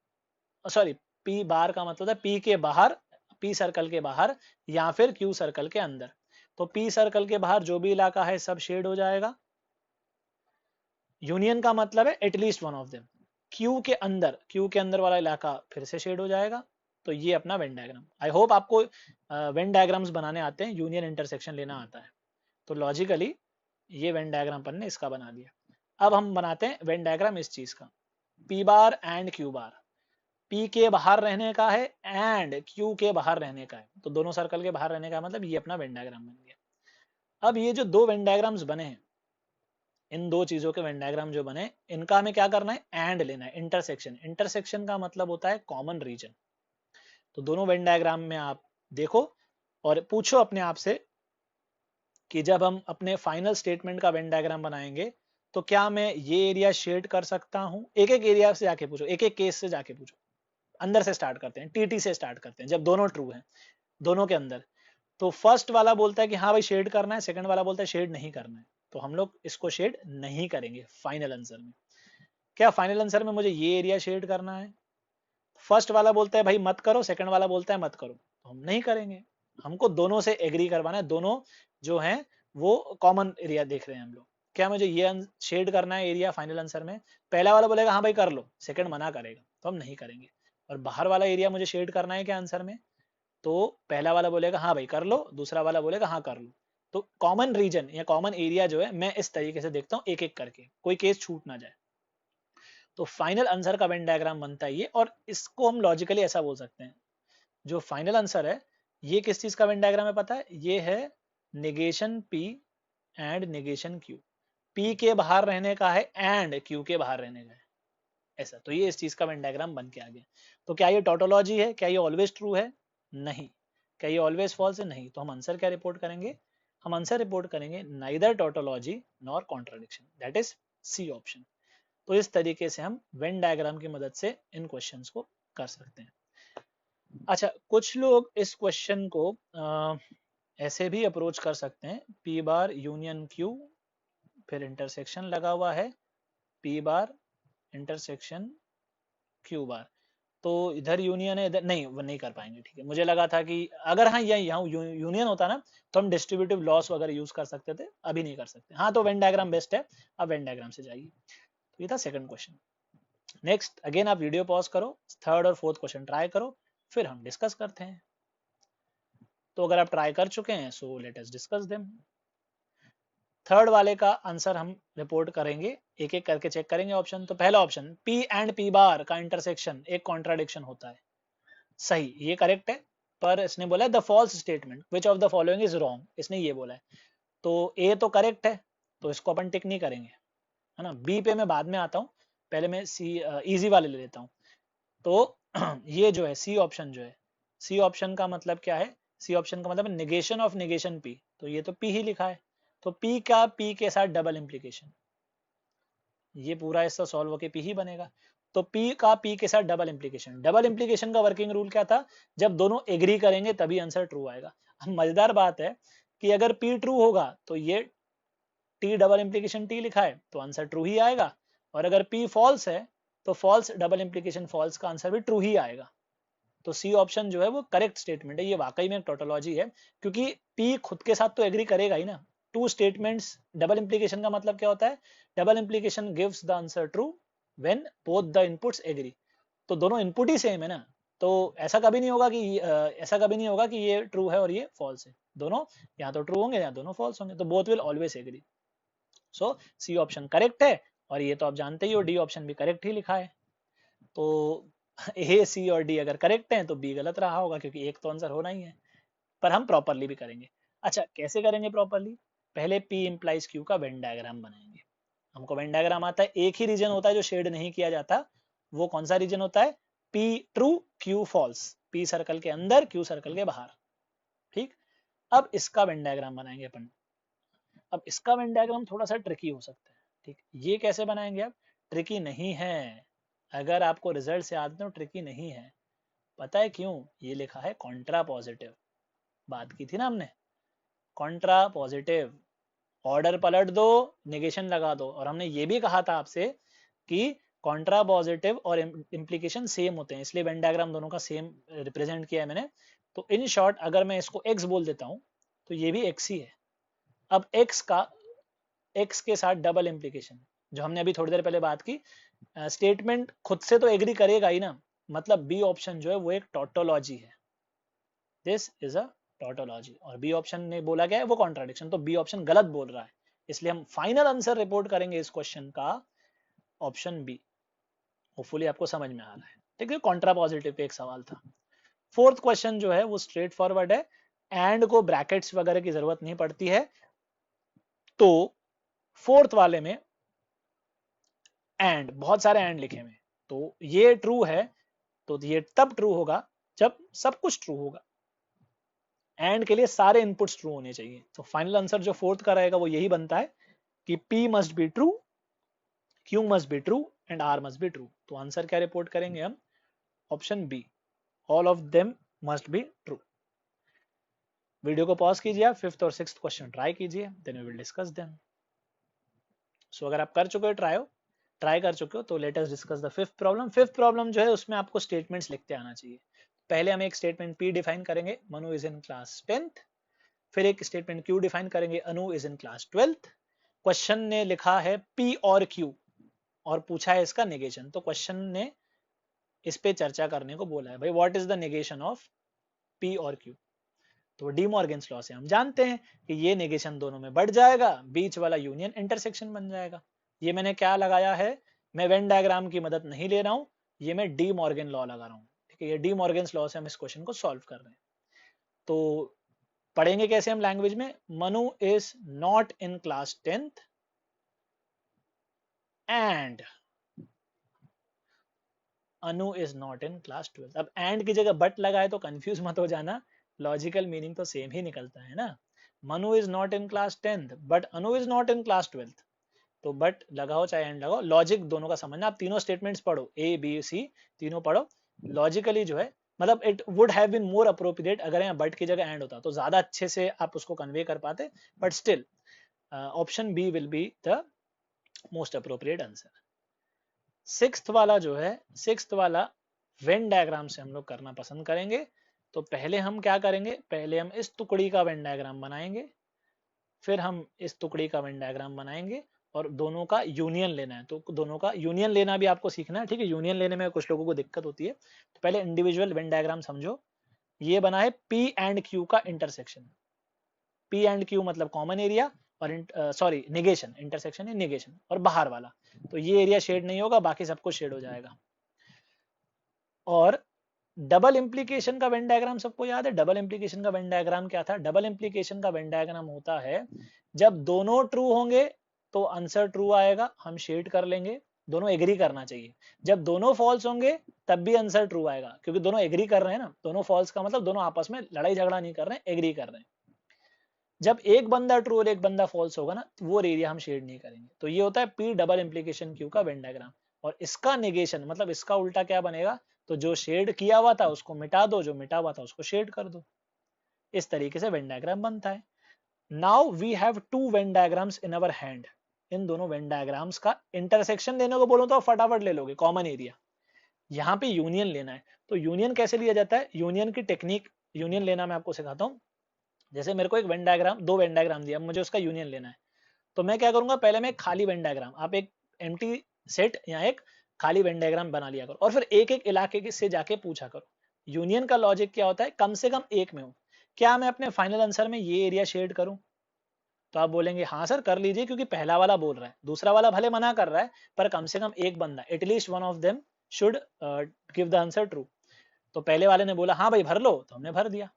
सॉरी P बार का मतलब है P के बाहर, P सर्कल के बाहर या फिर Q सर्कल के अंदर। तो P सर्कल के बाहर जो भी इलाका है सब शेड हो जाएगा, यूनियन का मतलब है at least one of them. Q के अंदर वाला इलाका फिर से शेड हो जाएगा। तो ये अपना वेन डायग्राम, आई होप आपको वेन डायग्राम्स बनाने आते हैं, यूनियन इंटरसेक्शन लेना आता है। तो लॉजिकली ये वेन डायग्राम पर ने इसका बना दिया। अब हम बनाते हैं वेन डायग्राम इस चीज का, P bar and Q bar, P के बाहर रहने का है एंड Q के बाहर रहने का है, तो दोनों सर्कल के बाहर रहने का मतलब ये अपना वेन डायग्राम बन गया। अब ये जो दो वेन डायग्राम्स बने हैं, इन दो चीजों के वेन डायग्राम जो बने, इनका हमें क्या करना है, एंड लेना है, इंटरसेक्शन। इंटरसेक्शन का मतलब होता है कॉमन रीजन। तो दोनों वेन डायग्राम में आप देखो और पूछो अपने आप से कि जब हम अपने फाइनल स्टेटमेंट का वेन डायग्राम बनाएंगे तो क्या मैं ये एरिया शेड कर सकता हूं। एक एक एरिया से जाके पूछो, एक एक केस से जाके पूछो। अंदर से स्टार्ट करते हैं, टीटी से स्टार्ट करते हैं, जब दोनों ट्रू हैं दोनों के अंदर। तो फर्स्ट वाला बोलता है कि हाँ भाई शेड करना है, सेकंड वाला बोलता है शेड नहीं करना है, तो हम लोग इसको शेड नहीं करेंगे फाइनल आंसर में। क्या फाइनल आंसर में मुझे ये एरिया शेड करना है, फर्स्ट वाला बोलता है भाई मत करो, सेकंड वाला बोलता है मत करो, तो हम नहीं करेंगे। हमको दोनों से एग्री करवाना है, दोनों जो हैं वो कॉमन एरिया देख रहे हैं हम लोग। क्या मुझे ये शेड करना है एरिया फाइनल आंसर में, पहला वाला बोलेगा हाँ भाई कर लो, सेकंड मना करेगा, तो हम नहीं करेंगे। और बाहर वाला एरिया मुझे शेड करना है क्या आंसर में, तो पहला वाला बोलेगा हाँ भाई कर लो, दूसरा वाला बोलेगा हाँ कर लो। तो कॉमन रीजन या कॉमन एरिया जो है मैं इस तरीके से देखता हूँ, एक एक करके, कोई केस छूट ना जाए। तो फाइनल आंसर का वेन डायग्राम बनता है ये, और इसको हम लॉजिकली ऐसा बोल सकते हैं, जो फाइनल आंसर है ये किस चीज का वेन डायग्राम है पता है, ये है negation P and negation Q। P के बाहर रहने का है एंड Q के बाहर रहने का है, ऐसा। तो ये इस चीज का वेन डायग्राम बन के आ गया। तो क्या ये टोटोलॉजी है, क्या ये ऑलवेज ट्रू है, नहीं। क्या ये ऑलवेज फॉल्स है, नहीं। तो हम आंसर क्या रिपोर्ट करेंगे, हम आंसर रिपोर्ट करेंगे neither tautology nor contradiction, that is C option. तो इस तरीके से हम वेन डायग्राम की मदद से इन क्वेश्चंस को कर सकते हैं। अच्छा, कुछ लोग इस क्वेश्चन को ऐसे भी अप्रोच कर सकते हैं, P बार यूनियन Q, फिर इंटरसेक्शन लगा हुआ है P बार इंटरसेक्शन Q बार, तो इधर यूनियन है इधर नहीं, वो नहीं कर पाएंगे। ठीक है, मुझे लगा था कि अगर हाँ यहाँ यूनियन होता ना तो हम डिस्ट्रीब्यूटिव लॉस वगैरह यूज कर सकते थे, अभी नहीं कर सकते। हाँ, तो वेन डायग्राम बेस्ट है, अब वेन डायग्राम से जाइए। तो ये था सेकंड क्वेश्चन। नेक्स्ट अगेन आप वीडियो पॉज करो, थर्ड और फोर्थ क्वेश्चन ट्राई करो, फिर हम डिस्कस करते हैं। तो अगर आप ट्राई कर चुके हैं so let us discuss them. Third वाले का आंसर हम रिपोर्ट करेंगे, एक एक करके चेक करेंगे ऑप्शन। तो पहला ऑप्शन P एंड P बार का इंटरसेक्शन एक कॉन्ट्राडिक्शन होता है, सही, ये करेक्ट है। पर इसने बोला है the false statement which of the following is wrong, इसने ये बोला है। तो ए तो करेक्ट है, तो इसको अपन टिक नहीं करेंगे, है ना। बी पे मैं बाद में आता हूँ, पहले मैं सी इजी वाले ले लेता हूँ। तो ये जो है सी ऑप्शन जो है, सी ऑप्शन का मतलब क्या है, सी ऑप्शन का मतलब नेगेशन ऑफ नेगेशन P, तो ये तो P ही लिखा है। तो P का P के साथ डबल इंप्लीकेशन, ये पूरा हिस्सा सॉल्व होके P ही बनेगा। तो P का P के साथ डबल इंप्लीकेशन, डबल इंप्लीकेशन का वर्किंग रूल क्या था, जब दोनों एग्री करेंगे तभी आंसर ट्रू आएगा। मजेदार बात है कि अगर P ट्रू होगा तो ये T डबल इंप्लीकेशन T लिखा है तो आंसर ट्रू ही आएगा, और अगर P फॉल्स है तो फॉल्स डबल इंप्लीकेशन फॉल्स का आंसर भी ट्रू ही आएगा। तो सी ऑप्शन जो है वो करेक्ट स्टेटमेंट है, ये वाकई में एक टोटोलॉजी है, क्योंकि पी खुद के साथ तो एग्री करेगा ही ना। टू स्टेटमेंट्स, डबल इंप्लीकेशन का मतलब क्या होता है, double implication gives the answer true when both the inputs agree. तो दोनों इनपुट ही सेम है ना, तो ऐसा कभी नहीं होगा कि ये ट्रू है और ये फॉल्स है। दोनों या तो ट्रू होंगे या दोनों फॉल्स होंगे, तो both will always agree. So C option correct है, और ये तो आप जानते ही हो डी ऑप्शन भी करेक्ट ही लिखा है। तो ए सी और डी अगर करेक्ट हैं तो बी गलत रहा होगा, क्योंकि एक तो आंसर होना ही है। पर हम प्रॉपरली भी करेंगे। अच्छा, कैसे करेंगे प्रॉपरली, पहले P इंप्लाइज Q का वेन डायग्राम बनाएंगे। हमको वेन डायग्राम आता है, एक ही रीजन होता है जो शेड नहीं किया जाता, वो कौन सा रीजन होता है, P true Q false, P circle के अंदर Q सर्कल के बाहर। ठीक, अब इसका वेन डायग्राम बनाएंगे अपन। अब इसका वेन डायग्राम थोड़ा सा ट्रिकी हो सकता है। ठीक, ये कैसे बनाएंगे, अब ट्रिकी नहीं है, अगर आपको रिजल्ट से याद है तो ट्रिकी नहीं है। पता है क्यों, ये लिखा है कॉन्ट्रा पॉजिटिव, बात की थी ना हमने, कॉन्ट्रा पॉजिटिव, ऑर्डर पलट दो, नेगेशन लगा दो। और हमने ये भी कहा था आपसे कि कॉन्ट्रा पॉजिटिव और इम्प्लीकेशन सेम होते हैं, इसलिए वेन डायग्राम दोनों का सेम रिप्रेजेंट किया है मैंने। तो इन शॉर्ट अगर मैं इसको x बोल देता हूं तो ये भी x ही है। अब x के साथ डबल इम्प्लीकेशन, जो हमने अभी थोड़ी देर पहले बात की, स्टेटमेंट खुद से तो एग्री करेगा ही ना, मतलब बी ऑप्शन जो है वो एक टोटोलॉजी है, दिस इज अ टोटोलॉजी। और बी ऑप्शन ने बोला क्या है, वो कॉन्ट्राडिक्शन, तो बी ऑप्शन गलत बोल रहा है, इसलिए हम फाइनल आंसर रिपोर्ट करेंगे इस क्वेश्चन का ऑप्शन बी। होपफुली आपको समझ में आ रहा है। ठीक है, कॉन्ट्रा पॉजिटिव पे एक सवाल था। फोर्थ क्वेश्चन जो है वो स्ट्रेट फॉरवर्ड है, एंड को ब्रैकेट्स वगैरह की जरूरत नहीं पड़ती है, तो फोर्थ वाले में एंड, बहुत सारे एंड लिखे हुए, तो ये ट्रू है, तो ये तब ट्रू होगा जब सब कुछ ट्रू होगा। एंड के लिए सारे इनपुट्स ट्रू होने चाहिए। तो फाइनल आंसर जो फोर्थ का रहेगा वो यही बनता है कि P must be true, Q must be true and R must be true. तो आंसर क्या रिपोर्ट करेंगे हम? Option B, all of them must be true. Video को पॉज कीजिए, आप फिफ्थ और सिक्स्थ क्वेश्चन ट्राई कीजिए, then we will discuss them. So अगर आप कर चुके हो ट्राई कर चुके हो तो late us discuss the fifth problem. Fifth problem जो है उसमें आपको स्टेटमेंट्स लिखते आना चाहिए। पहले हम एक स्टेटमेंट P डिफाइन करेंगे, Manu is in class 10th। फिर एक स्टेटमेंट Q डिफाइन करेंगे, Anu is in class 12th। Question ने लिखा है P और Q और पूछा है इसका नेगेशन। तो क्वेश्चन ने इस पे चर्चा करने को बोला है, भाई what is the negation of P और Q। तो डी मॉर्गन्स लॉ से हम जानते हैं कि ये नेगेशन दोनों में बढ़ जाएगा, बीच वाला यूनियन इंटरसेक्शन बन जाएगा। ये मैंने क्या लगाया है, मैं वेन डायग्राम की मदद नहीं ले रहा हूं, ये मैं डी मॉर्गन लॉ लगा रहा हूं। ठीक है, ये डी मॉर्गन्स लॉ से हम इस क्वेश्चन को सॉल्व कर रहे हैं। तो पढ़ेंगे कैसे हम लैंग्वेज में, Manu is not in class 10th and Anu is not in class 12th। अब एंड की जगह बट लगाए तो कंफ्यूज मत हो जाना, लॉजिकल मीनिंग तो सेम ही निकलता है ना। Manu is not in class 10th but Anu is not in class 12th। तो बट लगाओ चाहे एंड लगाओ, लॉजिक दोनों का समझना। आप तीनों स्टेटमेंट्स पढ़ो, ए बी सी तीनों पढ़ो, लॉजिकली जो है मतलब it would have been more appropriate अगर यहाँ बट की जगह एंड होता तो ज्यादा अच्छे से आप उसको कन्वे कर पाते, but still option B will be the most appropriate answer. Sixth वाला जो है, सिक्स्थ वाला वेन डायग्राम से हम लोग करना पसंद करेंगे। तो पहले हम क्या करेंगे, पहले हम इस टुकड़ी का वेन डायग्राम बनाएंगे, फिर हम इस टुकड़ी का वेन डायग्राम बनाएंगे और दोनों का यूनियन लेना है। तो दोनों का यूनियन लेना भी आपको सीखना है, ठीक है। यूनियन लेने में कुछ लोगों को दिक्कत होती है, तो पहले इंडिविजुअल वेन डायग्राम समझो। ये बना है P एंड Q का इंटरसेक्शन। P एंड Q मतलब कॉमन एरिया और सॉरी नेगेशन, इंटरसेक्शन है नेगेशन और बाहर वाला, तो ये एरिया शेड नहीं होगा, बाकी सब कुछ शेड हो जाएगा। और डबल इंप्लीकेशन का वेन डायग्राम सबको याद है, डबल इंप्लीकेशन का वेन डायग्राम क्या था? डबल इंप्लीकेशन का वेन डायग्राम होता है जब दोनों ट्रू होंगे तो आंसर ट्रू आएगा, हम शेड कर लेंगे, दोनों एग्री करना चाहिए। जब दोनों फॉल्स होंगे तब भी आंसर ट्रू आएगा, क्योंकि दोनों एग्री कर रहे हैं ना। दोनों फॉल्स का मतलब दोनों आपस में लड़ाई झगड़ा नहीं कर रहे हैं, एग्री कर रहे हैं। जब एक बंदा ट्रू और एक बंदा फॉल्स होगा ना, वो एरिया हम शेड नहीं करेंगे। तो ये होता है P डबल इंप्लीकेशन Q का वेन डायग्राम। और इसका नेगेशन मतलब इसका उल्टा क्या बनेगा, तो जो शेड किया हुआ था उसको मिटा दो, जो मिटा हुआ था उसको शेड कर दो। इस तरीके से वेन डायग्राम बनता है। Now we have two Venn diagrams in our hand. इन दोनों वेन डायग्राम्स का इंटरसेक्शन लेने को बोलो तो फटाफट ले लोगे, कॉमन एरिया। यहाँ पे यूनियन लेना है, तो यूनियन कैसे लिया जाता है, यूनियन की टेक्निक, यूनियन लेना मैं आपको सिखाता हूँ। जैसे मेरे को एक वेन डायग्राम, दो वेन डायग्राम दिया, मुझे उसका यूनियन लेना है। तो मैं क्या करूंगा, पहले मैं एक खाली वेन डायग्राम, आप एक एम्प्टी सेट या एक खाली वेन डायग्राम बना लिया करो और फिर एक एक इलाके से जाके पूछा करो। यूनियन का लॉजिक क्या होता है, कम से कम एक में हो। क्या मैं अपने फाइनल आंसर में ये एरिया शेड करूं? तो आप बोलेंगे हाँ सर कर लीजिए, क्योंकि पहला वाला बोल रहा है, दूसरा वाला भले मना कर रहा है, पर कम से कम एक बंदा, at least one of them should give the answer true. तो पहले वाले ने बोला हाँ भाई भर लो, तो हमने भर दिया।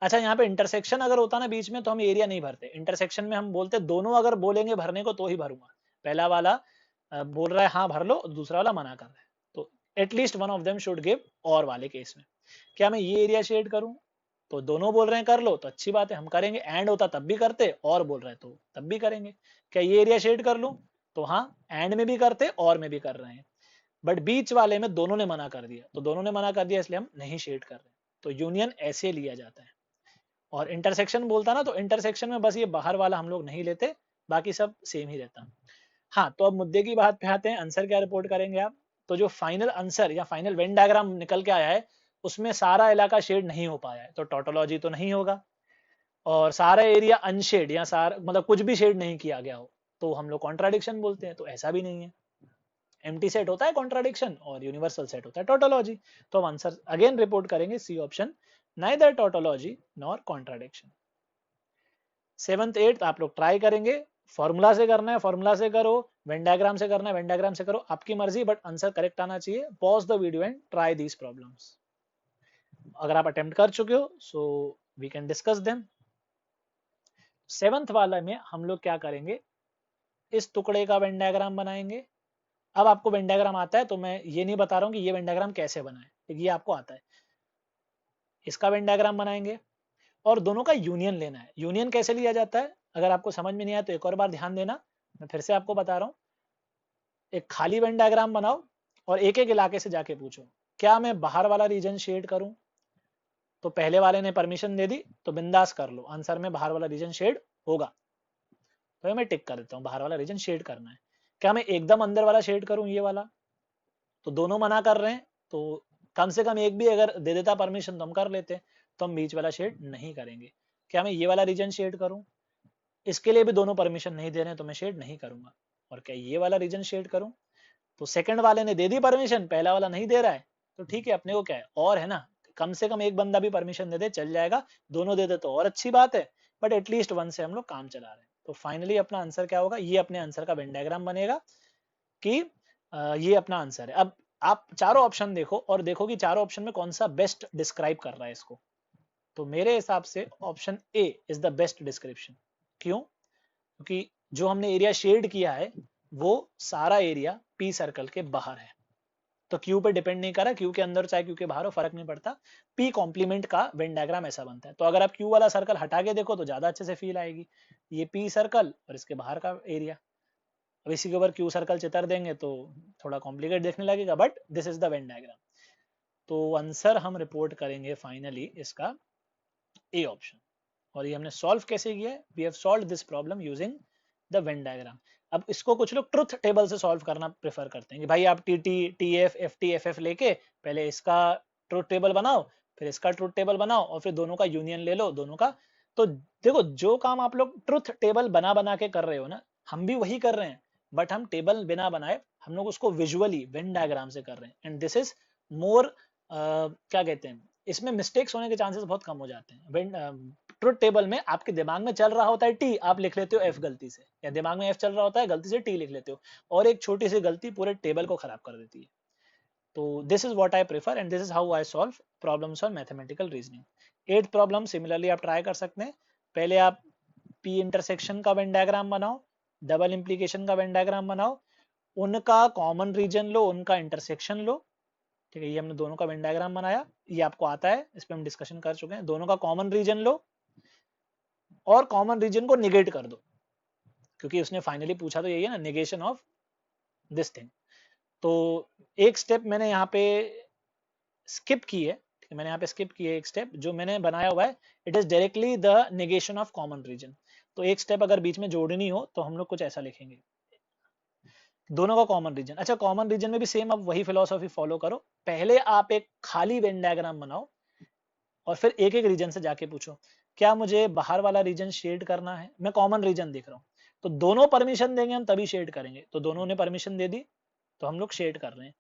अच्छा, यहाँ पे इंटरसेक्शन अगर होता ना बीच में तो हम एरिया नहीं भरते। इंटरसेक्शन में हम बोलते दोनों अगर बोलेंगे भरने को तो ही भरूंगा। पहला वाला बोल रहा है हाँ भर लो, दूसरा वाला मना कर रहा है, तो at least one of them should give. और वाले केस में क्या मैं ये एरिया शेड करूं? तो दोनों बोल रहे हैं कर लो तो अच्छी बात है, हम करेंगे। एंड होता तब भी करते, और बोल रहे हैं तो तब भी करेंगे। क्या ये एरिया शेड कर लूं? तो हाँ, एंड में भी करते और में भी कर रहे हैं। बट बीच वाले में दोनों ने मना कर दिया, तो दोनों ने मना कर दिया इसलिए हम नहीं शेड कर रहे। तो यूनियन ऐसे लिया जाता है। और इंटरसेक्शन बोलता ना, तो इंटरसेक्शन में बस ये बाहर वाला हम लोग नहीं लेते, बाकी सब सेम ही रहता। हाँ, तो अब मुद्दे की बात पे आते हैं, आंसर क्या रिपोर्ट करेंगे आप? तो जो फाइनल आंसर या फाइनल वेन डायग्राम निकल के आया है उसमें सारा इलाका शेड नहीं हो पाया है, तो टोटोलॉजी तो नहीं होगा। और सारा एरिया अनशेड या सारा मतलब कुछ भी शेड नहीं किया गया हो तो हम लोग कॉन्ट्राडिक्शन बोलते हैं, तो ऐसा भी नहीं है। एम्प्टी सेट होता है कॉन्ट्राडिक्शन और यूनिवर्सल सेट होता है टोटोलॉजी। तो हम आंसर अगेन रिपोर्ट करेंगे C option, neither tautology nor contradiction. Seventh eighth आप लोग ट्राई करेंगे, फॉर्मूला से करना है फॉर्मूला से करो, वेन डायग्राम से करना है वेन डायग्राम से करो, आपकी मर्जी, बट आंसर करेक्ट आना चाहिए। Pause the video and try these problems. अगर आप अटेम्प्ट कर चुके हो so we can discuss them. Seventh वाला में हम लोग क्या करेंगे, इस टुकड़े का वेन डायग्राम बनाएंगे। अब आपको वेन डायग्राम आता है तो मैं ये नहीं बता रहा हूँ कि ये वेन डायग्राम कैसे बनाए, ये आपको आता है। इसका वेन डायग्राम बनाएंगे और दोनों का यूनियन लेना है। यूनियन कैसे लिया जाता है, अगर आपको समझ में नहीं आया तो एक और बार ध्यान देना, मैं फिर से आपको बता रहा हूँ। एक खाली वेन डायग्राम बनाओ और एक एक इलाके से जाके पूछो, क्या मैं बाहर वाला रीजन शेड करूं? तो पहले वाले ने परमिशन दे दी तो बिंदास कर लो, आंसर में बाहर वाला रीजन शेड होगा। तो मैं टिक कर देता हूँ, बाहर वाला रीजन शेड करना है। क्या मैं एकदम अंदर वाला शेड करूं, ये वाला? तो दोनों मना कर रहे हैं, तो कम से कम एक भी अगर दे देता परमिशन तो हम कर लेते, तो हम बीच वाला शेड नहीं करेंगे। क्या मैं ये वाला रीजन शेड करूं? इसके लिए भी दोनों परमिशन नहीं दे रहे हैं तो मैं शेड नहीं करूंगा। और क्या ये वाला रीजन शेड करूं? तो सेकंड वाले ने दे दी परमिशन, पहला वाला नहीं दे रहा है, तो ठीक है, अपने को क्या है, और है ना, कम से कम एक बंदा भी परमिशन दे दे चल जाएगा, दोनों दे दे तो और अच्छी बात है, बट एटलीस्ट वन से हम लोग काम चला रहे हैं। तो फाइनली अपना आंसर क्या होगा, ये अपने आंसर का वेन डायग्राम बनेगा कि ये अपना आंसर है। अब आप चारों ऑप्शन देखो और देखो कि चारों ऑप्शन में कौन सा बेस्ट डिस्क्राइब कर रहा है इसको। तो मेरे हिसाब से option A is the best description. क्यों? क्योंकि जो हमने एरिया शेड किया है वो सारा एरिया पी सर्कल के बाहर है, तो क्यू पे डिपेंड नहीं कर रहा, क्यू के अंदर चाहे क्यू के बाहर हो फर्क नहीं पड़ता। पी कॉम्प्लीमेंट का वेन डायग्राम ऐसा बनता है। तो अगर आप क्यू वाला सर्कल हटा के देखो तो ज्यादा अच्छे से फील आएगी, ये पी सर्कल और इसके बाहर का एरिया। अब इसी के ऊपर क्यू सर्कल चितर देंगे तो थोड़ा कॉम्प्लिकेट देखने लगेगा, but this is the Venn diagram. तो आंसर हम रिपोर्ट करेंगे फाइनली इसका ए ऑप्शन। और ये हमने सॉल्व कैसे किया है, we have solved this problem using the Venn diagram. अब इसको कुछ लोग ट्रुथ टेबल से सॉल्व करना प्रेफर करते हैं कि भाई आप T T T F F T F F लेके पहले इसका ट्रुथ टेबल बनाओ, फिर इसका ट्रुथ टेबल बनाओ और फिर दोनों का यूनियन ले लो दोनों का। तो देखो, जो काम आप लोग ट्रुथ टेबल बना बना के कर रहे हो ना, हम भी वही कर रहे हैं, बट हम टेबल बिना बनाए हम लोग उसको विजुअली वेन डायग्राम से कर रहे हैं। एंड दिस इज मोर, क्या कहते हैं, इसमें मिस्टेक्स होने के चांसेस बहुत कम हो जाते हैं। ट्रुथ टेबल में आपके दिमाग में चल रहा होता है टी, आप लिख लेते हो एफ गलती से, या दिमाग में एफ चल रहा होता है गलती से टी लिख लेते हो, और एक छोटी सी गलती पूरे टेबल को खराब कर देती है। तो this is what I prefer and this is how I solve problems on mathematical reasoning. Eight problem similarly आप ट्राई कर सकते हैं। पहले आप पी इंटरसेक्शन का वेन डायग्राम बनाओ, डबल इंप्लीकेशन का वेन डायग्राम बनाओ, उनका कॉमन रीजन लो, उनका इंटरसेक्शन लो। ठीक है, ये हमने दोनों का वेन डायग्राम बनाया, ये आपको आता है, इस पर हम डिस्कशन कर चुके हैं। दोनों का कॉमन रीजन लो और कॉमन रीजन को निगेट कर दो, क्योंकि उसने फाइनली पूछा तो यही है ना, नेगेशन ऑफ दिस थिंग। तो एक स्टेप मैंने यहाँ पे स्किप की है, मैंने यहाँ पे स्किप की है एक स्टेप जो मैंने बनाया हुआ है, it is directly the negation of common region. तो एक स्टेप अगर बीच में जोड़नी हो तो हम लोग कुछ ऐसा लिखेंगे, दोनों का कॉमन रीजन। अच्छा, कॉमन रीजन में भी सेम अब वही फिलोसॉफी फॉलो करो, पहले आप एक खाली वेन डायग्राम बनाओ और फिर एक एक रीजन से जाके पूछो, क्या मुझे बाहर वाला रीजन शेड करना है, मैं कॉमन रीजन देख रहा हूँ, तो दोनों परमिशन देंगे हम तभी शेड करेंगे, तो दोनों ने परमिशन दे दी तो हम लोग शेड कर रहे हैं।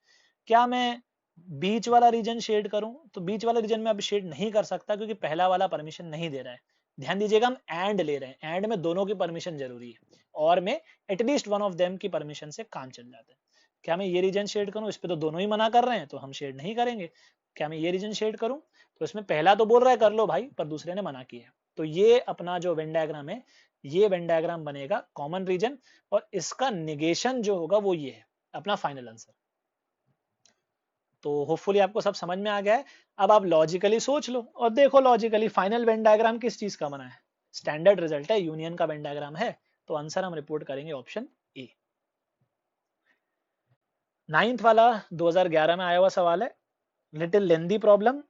क्या मैं बीच वाला रीजन शेड करूं, तो बीच वाला रीजन में अब शेड नहीं कर सकता क्योंकि पहला वाला परमिशन नहीं दे रहा है। ध्यान दीजिएगा, हम एंड ले रहे हैं, एंड में दोनों की परमिशन जरूरी है, और में एटलीस्ट वन ऑफ देम की परमिशन से काम चल जाता है। क्या मैं ये रीजन शेड करूं, इस पे तो दोनों ही मना कर रहे हैं तो हम शेड नहीं करेंगे। क्या मैं ये रीजन शेड करूं, तो इसमें पहला तो बोल रहा है कर लो भाई, पर दूसरे ने मना किया है। तो ये अपना जो वेन डायग्राम है, ये वेन डायग्राम बनेगा कॉमन रीजन, और इसका निगेशन जो होगा वो ये है अपना फाइनल आंसर। तो होपफुली आपको सब समझ में आ गया है। अब आप लॉजिकली सोच लो और देखो लॉजिकली फाइनल वेन डायग्राम किस चीज का बना है, स्टैंडर्ड रिजल्ट है, यूनियन का वेन डायग्राम है, तो आंसर हम रिपोर्ट करेंगे ऑप्शन ए। नाइन्थ वाला 2011 में आया हुआ सवाल है, लिटिल लेंदी प्रॉब्लम,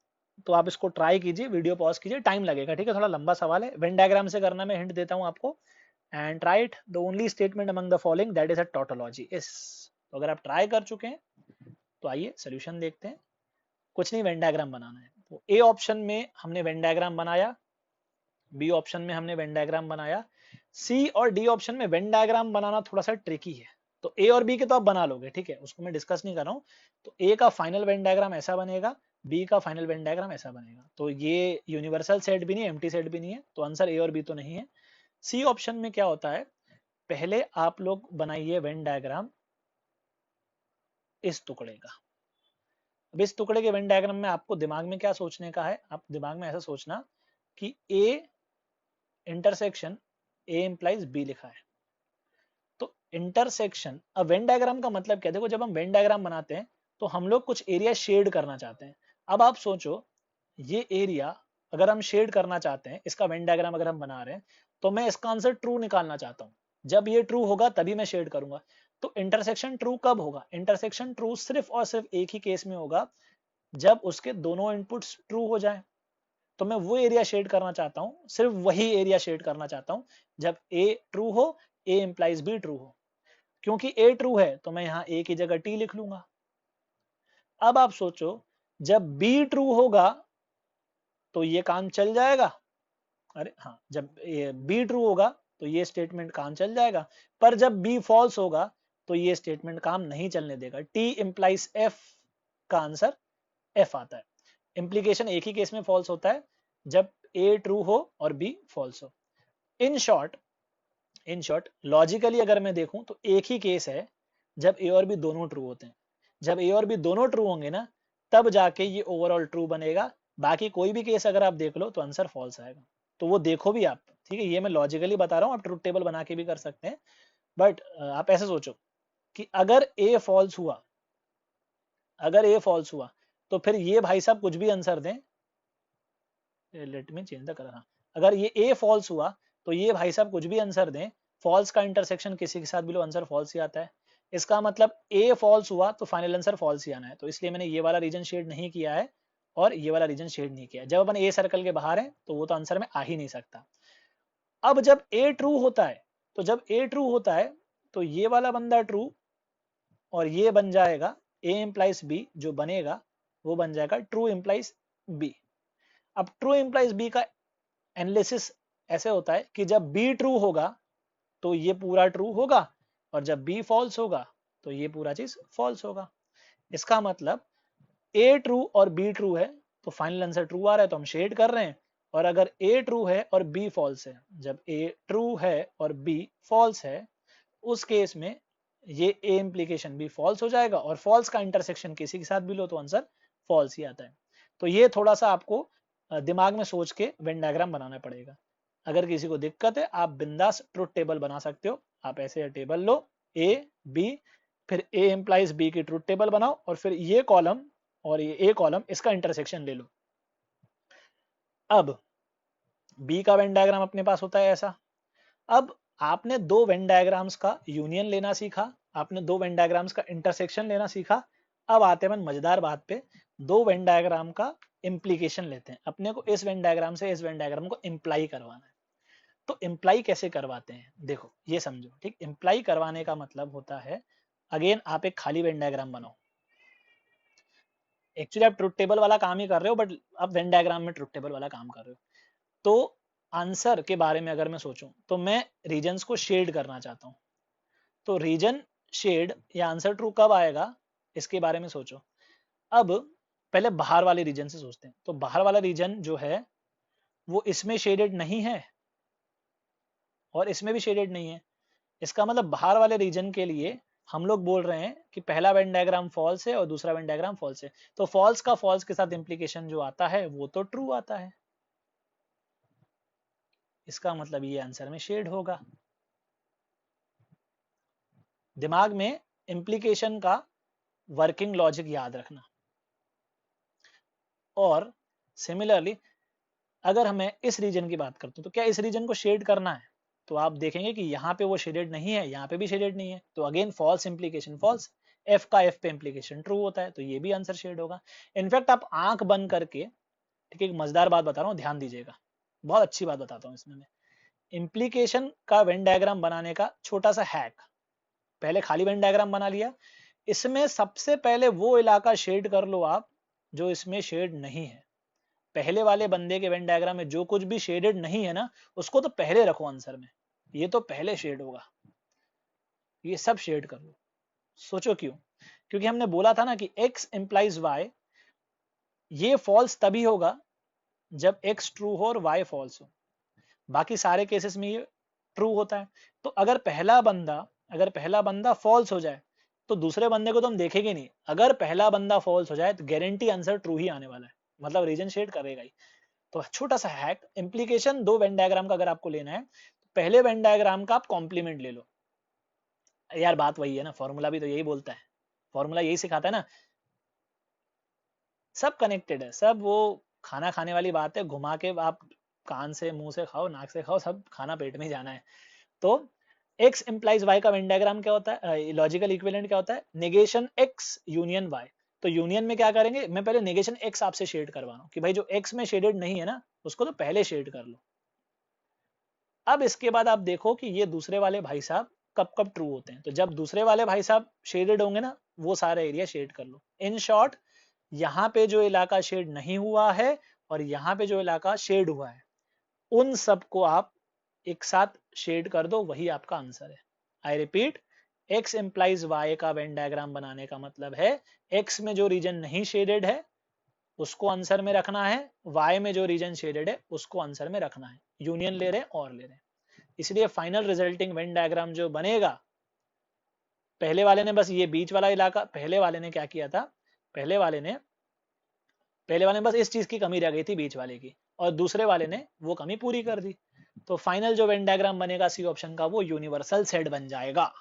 तो आप इसको ट्राई कीजिए, वीडियो पॉज कीजिए, टाइम लगेगा, ठीक है, थोड़ा लंबा सवाल है, वेन डायग्राम से करना मैं हिंट देता हूं आपको। And try it, the only statement among the following that is a tautology इस। तो अगर आप ट्राई कर चुके हैं तो आइए सोल्यूशन देखते हैं। कुछ नहीं, वेन डायग्राम बनाना है। तो ए ऑप्शन में हमने वेन डायग्राम बनाया, बी ऑप्शन में हमने वेन डायग्राम बनाया, सी और डी ऑप्शन में वेन डायग्राम बनाना थोड़ा सा ट्रिकी है। तो ए और बी के तो आप बना लोगे, ठीक है, उसको मैं डिस्कस नहीं कर रहा हूँ। तो ए का फाइनल वेन डायग्राम ऐसा बनेगा, बी का फाइनल वेन डायग्राम ऐसा बनेगा। तो ये यूनिवर्सल सेट भी नहीं, एम्प्टी सेट भी नहीं है, तो आंसर ए और बी तो नहीं है। सी ऑप्शन में क्या होता है, पहले आप लोग बनाइए वेन डायग्राम इस टुकड़े का। अब इस टुकड़े के वेन डायग्राम में आपको दिमाग में क्या सोचने का है, आप दिमाग में ऐसा सोचना कि A intersection A implies B लिखा है। तो इंटरसेक्शन, अब वेन डायग्राम का मतलब क्या, देखो जब हम वेन डायग्राम बनाते हैं तो हम लोग कुछ एरिया शेड करना चाहते हैं। अब आप सोचो ये एरिया अगर हम शेड करना चाहते हैं, इसका वेन डायग्राम अगर हम बना रहे हैं, तो मैं इसका आंसर ट्रू निकालना चाहता हूँ। जब ये ट्रू होगा तभी मैं शेड करूंगा। तो इंटरसेक्शन ट्रू कब होगा? इंटरसेक्शन ट्रू सिर्फ और सिर्फ एक ही केस में होगा, जब उसके दोनों इनपुट्स ट्रू हो जाए। तो मैं वो एरिया शेड करना चाहता हूँ, सिर्फ वही एरिया शेड करना चाहता हूँ जब ए ट्रू हो, ए इंप्लाइज बी ट्रू हो। क्योंकि ए ट्रू है तो मैं यहाँ ए की जगह टी लिख लूंगा। अब आप सोचो जब बी ट्रू होगा तो ये काम चल जाएगा। अरे हाँ, जब बी ट्रू होगा तो ये स्टेटमेंट काम चल जाएगा, पर जब बी फॉल्स होगा तो ये स्टेटमेंट काम नहीं चलने देगा। टी इंप्लाइज एफ का आंसर एफ आता है। इंप्लीकेशन एक ही केस में फॉल्स होता है, जब ए ट्रू हो और बी फॉल्स हो। इन शॉर्ट लॉजिकली अगर मैं देखूं तो एक ही केस है जब ए और बी दोनों ट्रू होते हैं। जब ए और बी दोनों ट्रू होंगे ना, तब जाके ये ओवरऑल ट्रू बनेगा। बाकी कोई भी केस अगर आप देख लो तो आंसर फॉल्स आएगा। तो वो देखो भी आप, ठीक है, ये मैं लॉजिकली बता रहा हूँ, आप ट्रूथ टेबल बना के भी कर सकते हैं। बट आप ऐसे सोचो कि अगर ए फॉल्स हुआ, अगर ए फॉल्स हुआ तो फिर ये भाई साहब कुछ भी आंसर दें, let me change the colour, हाँ, अगर ये ए फॉल्स हुआ तो ये भाई साहब कुछ भी आंसर दें, फॉल्स का इंटरसेक्शन किसी के साथ भी लो आंसर फॉल्स ही आता है। इसका मतलब ए फॉल्स हुआ तो फाइनल आंसर फॉल्स ही आना है। तो इसलिए मैंने ये वाला रीजन शेड नहीं किया है और ये वाला रीजन शेड नहीं किया। जब अपन ए सर्कल के बाहर है तो वो तो आंसर में आ ही नहीं सकता। अब जब ए ट्रू होता है, तो जब ए ट्रू होता है तो ये वाला बंदा ट्रू और ये बन जाएगा ए इंप्लाइज बी, जो बनेगा वो बन जाएगा ट्रू इंप्लाइज बी। अब ट्रू इंप्लाइज बी का एनालिसिस ऐसे होता है कि जब बी ट्रू होगा तो ये पूरा ट्रू होगा, और जब बी फॉल्स होगा तो ये पूरा चीज फॉल्स होगा। इसका मतलब ए ट्रू और बी ट्रू है तो फाइनल आंसर ट्रू आ रहा है, तो हम शेड कर रहे हैं। और अगर ए ट्रू है और बी फॉल्स है, जब ए ट्रू है और बी फॉल्स है, उस केस में ये ए इंप्लीकेशन भी फॉल्स हो जाएगा, और फॉल्स का इंटरसेक्शन किसी के साथ भी लो तो आंसर फॉल्स ही आता है। तो ये थोड़ा सा आपको दिमाग में सोच के वेन डायग्राम बनाना पड़ेगा। अगर किसी को दिक्कत है आप बिंदास ट्रुथ टेबल बना सकते हो। आप ऐसे टेबल लो ए बी, फिर ए इंप्लाइज बी की ट्रुथ टेबल बनाओ, और फिर ये कॉलम और ये ए कॉलम, इसका इंटरसेक्शन ले लो। अब बी का वेन डायग्राम अपने पास होता है ऐसा। अब आपने दो वेन डायग्राम्स का यूनियन लेना सीखा, आपने दो वेन डायग्राम्स का इंटरसेक्शन लेना सीखा। अब आते हैं मजेदार बात पे, दो वेन डायग्राम का इंप्लीकेशन लेते हैं। अपने को इस वेन डायग्राम से इस वेन डायग्राम को इंप्लाई करवाना है। तो इंप्लाई कैसे करवाते हैं, देखो ये समझो, ठीक। इंप्लाई करवाने का मतलब होता है, अगेन आप एक खाली वेन डायग्राम बनाओ। एक्चुअली आप ट्रुथ टेबल वाला काम ही कर रहे हो, बट आप वेन डायग्राम में ट्रुथ टेबल वाला काम कर रहे हो। तो आंसर के बारे में अगर मैं सोचूं तो मैं रीजन्स को शेड करना चाहता हूं। तो रीजन शेड या आंसर ट्रू कब आएगा, इसके बारे में सोचो। अब पहले बाहर वाले रीजन से सोचते हैं। तो बाहर वाला रीजन जो है वो इसमें शेडेड नहीं है और इसमें भी शेडेड नहीं है। इसका मतलब बाहर वाले रीजन के लिए हम लोग बोल रहे हैं कि पहला वेन डायग्राम फॉल्स है और दूसरा वेन डायग्राम फॉल्स है। तो फॉल्स का फॉल्स के साथ इंप्लीकेशन जो आता है वो तो ट्रू आता है। इसका मतलब ये आंसर में शेड होगा। दिमाग में इंप्लीकेशन का वर्किंग लॉजिक याद रखना। और सिमिलरली अगर हमें इस रीजन की बात करते हैं तो क्या इस रीजन को शेड करना है, तो आप देखेंगे कि यहाँ पे वो शेडेड नहीं है, यहाँ पे भी शेडेड नहीं है। तो again false implication false, F का एफ पे इंप्लीकेशन ट्रू होता है, तो ये भी आंसर शेड होगा। इनफैक्ट आप आंख बंद करके, ठीक है, एक मजेदार बात बता रहा हूँ, ध्यान दीजिएगा, बहुत अच्छी बात बताता हूँ इसमें मैं। इंप्लीकेशन का वेन डायग्राम बनाने का छोटा सा हैक, पहले खाली वेन डायग्राम बना लिया, इसमें सबसे पहले वो इलाका शेड कर लो आप जो इसमें शेड नहीं है। पहले वाले बंदे के वेन डायग्राम में जो कुछ भी शेडेड नहीं है ना, उसको तो पहले रखो आंसर में, ये तो पहले शेड होगा, ये सब शेड कर लो। सोचो क्यों? क्योंकि हमने बोला था ना कि x इंप्लाइज y, ये फॉल्स तभी होगा जब x ट्रू हो और y फॉल्स हो। बाकी सारे केसेस में ये ट्रू होता है। तो अगर पहला बंदा फॉल्स हो जाए तो दूसरे बंदे को तो हम देखेंगे नहीं। अगर पहला बंदा फॉल्स हो जाए तो गारंटी आंसर ट्रू ही आने वाला है, मतलब रीजन शेड करेगा ही। तो छोटा सा हैक, इंप्लीकेशन दो वेन डायग्राम का अगर आपको लेना है, पहले वेन डायग्राम का आप कॉम्प्लीमेंट ले लो। यार बात वही है ना, फॉर्मूला भी तो यही बोलता है, फॉर्मूला यही सिखाता है ना, सब कनेक्टेड है, सब वो खाना खाने वाली बात है, घुमा के आप कान से मुंह से खाओ नाक से खाओ, सब खाना पेट में ही जाना है। तो x इंप्लाइज y का वेन डायग्राम क्या होता है, लॉजिकल इक्विवेलेंट क्या होता है, नेगेशन x यूनियन y। तो यूनियन में क्या करेंगे, मैं पहले नेगेशन x आपसे शेड करवा रहा हूँ कि भाई जो x में शेडेड नहीं है ना उसको तो पहले शेड कर लो। अब इसके बाद आप देखो कि ये दूसरे वाले भाई साहब कब कब ट्रू होते हैं, तो जब दूसरे वाले भाई साहब शेडेड होंगे ना वो सारा एरिया शेड कर लो। इन शॉर्ट यहाँ पे जो इलाका शेड नहीं हुआ है और यहाँ पे जो इलाका शेड हुआ है उन सबको आप एक साथ शेड कर दो, वही आपका आंसर है। I repeat, x implies y का वेन डायग्राम बनाने का मतलब है x में जो रीजन नहीं शेडेड है उसको आंसर में रखना है, y में जो रीजन शेडेड है उसको आंसर में रखना है, यूनियन ले रहे हैं और ले रहे हैं। इसलिए फाइनल रिजल्टिंग वेन डायग्राम जो बनेगा, पहले वाले ने बस ये बीच वाला इलाका, पहले वाले ने क्या किया था, पहले वाले ने बस इस चीज की कमी रह गई थी बीच वाले की, और दूसरे वाले ने वो कमी पूरी कर दी। तो फाइनल जो वेन डायग्राम बनेगा सी ऑप्शन का वो यूनिवर्सल सेट बन जाएगा।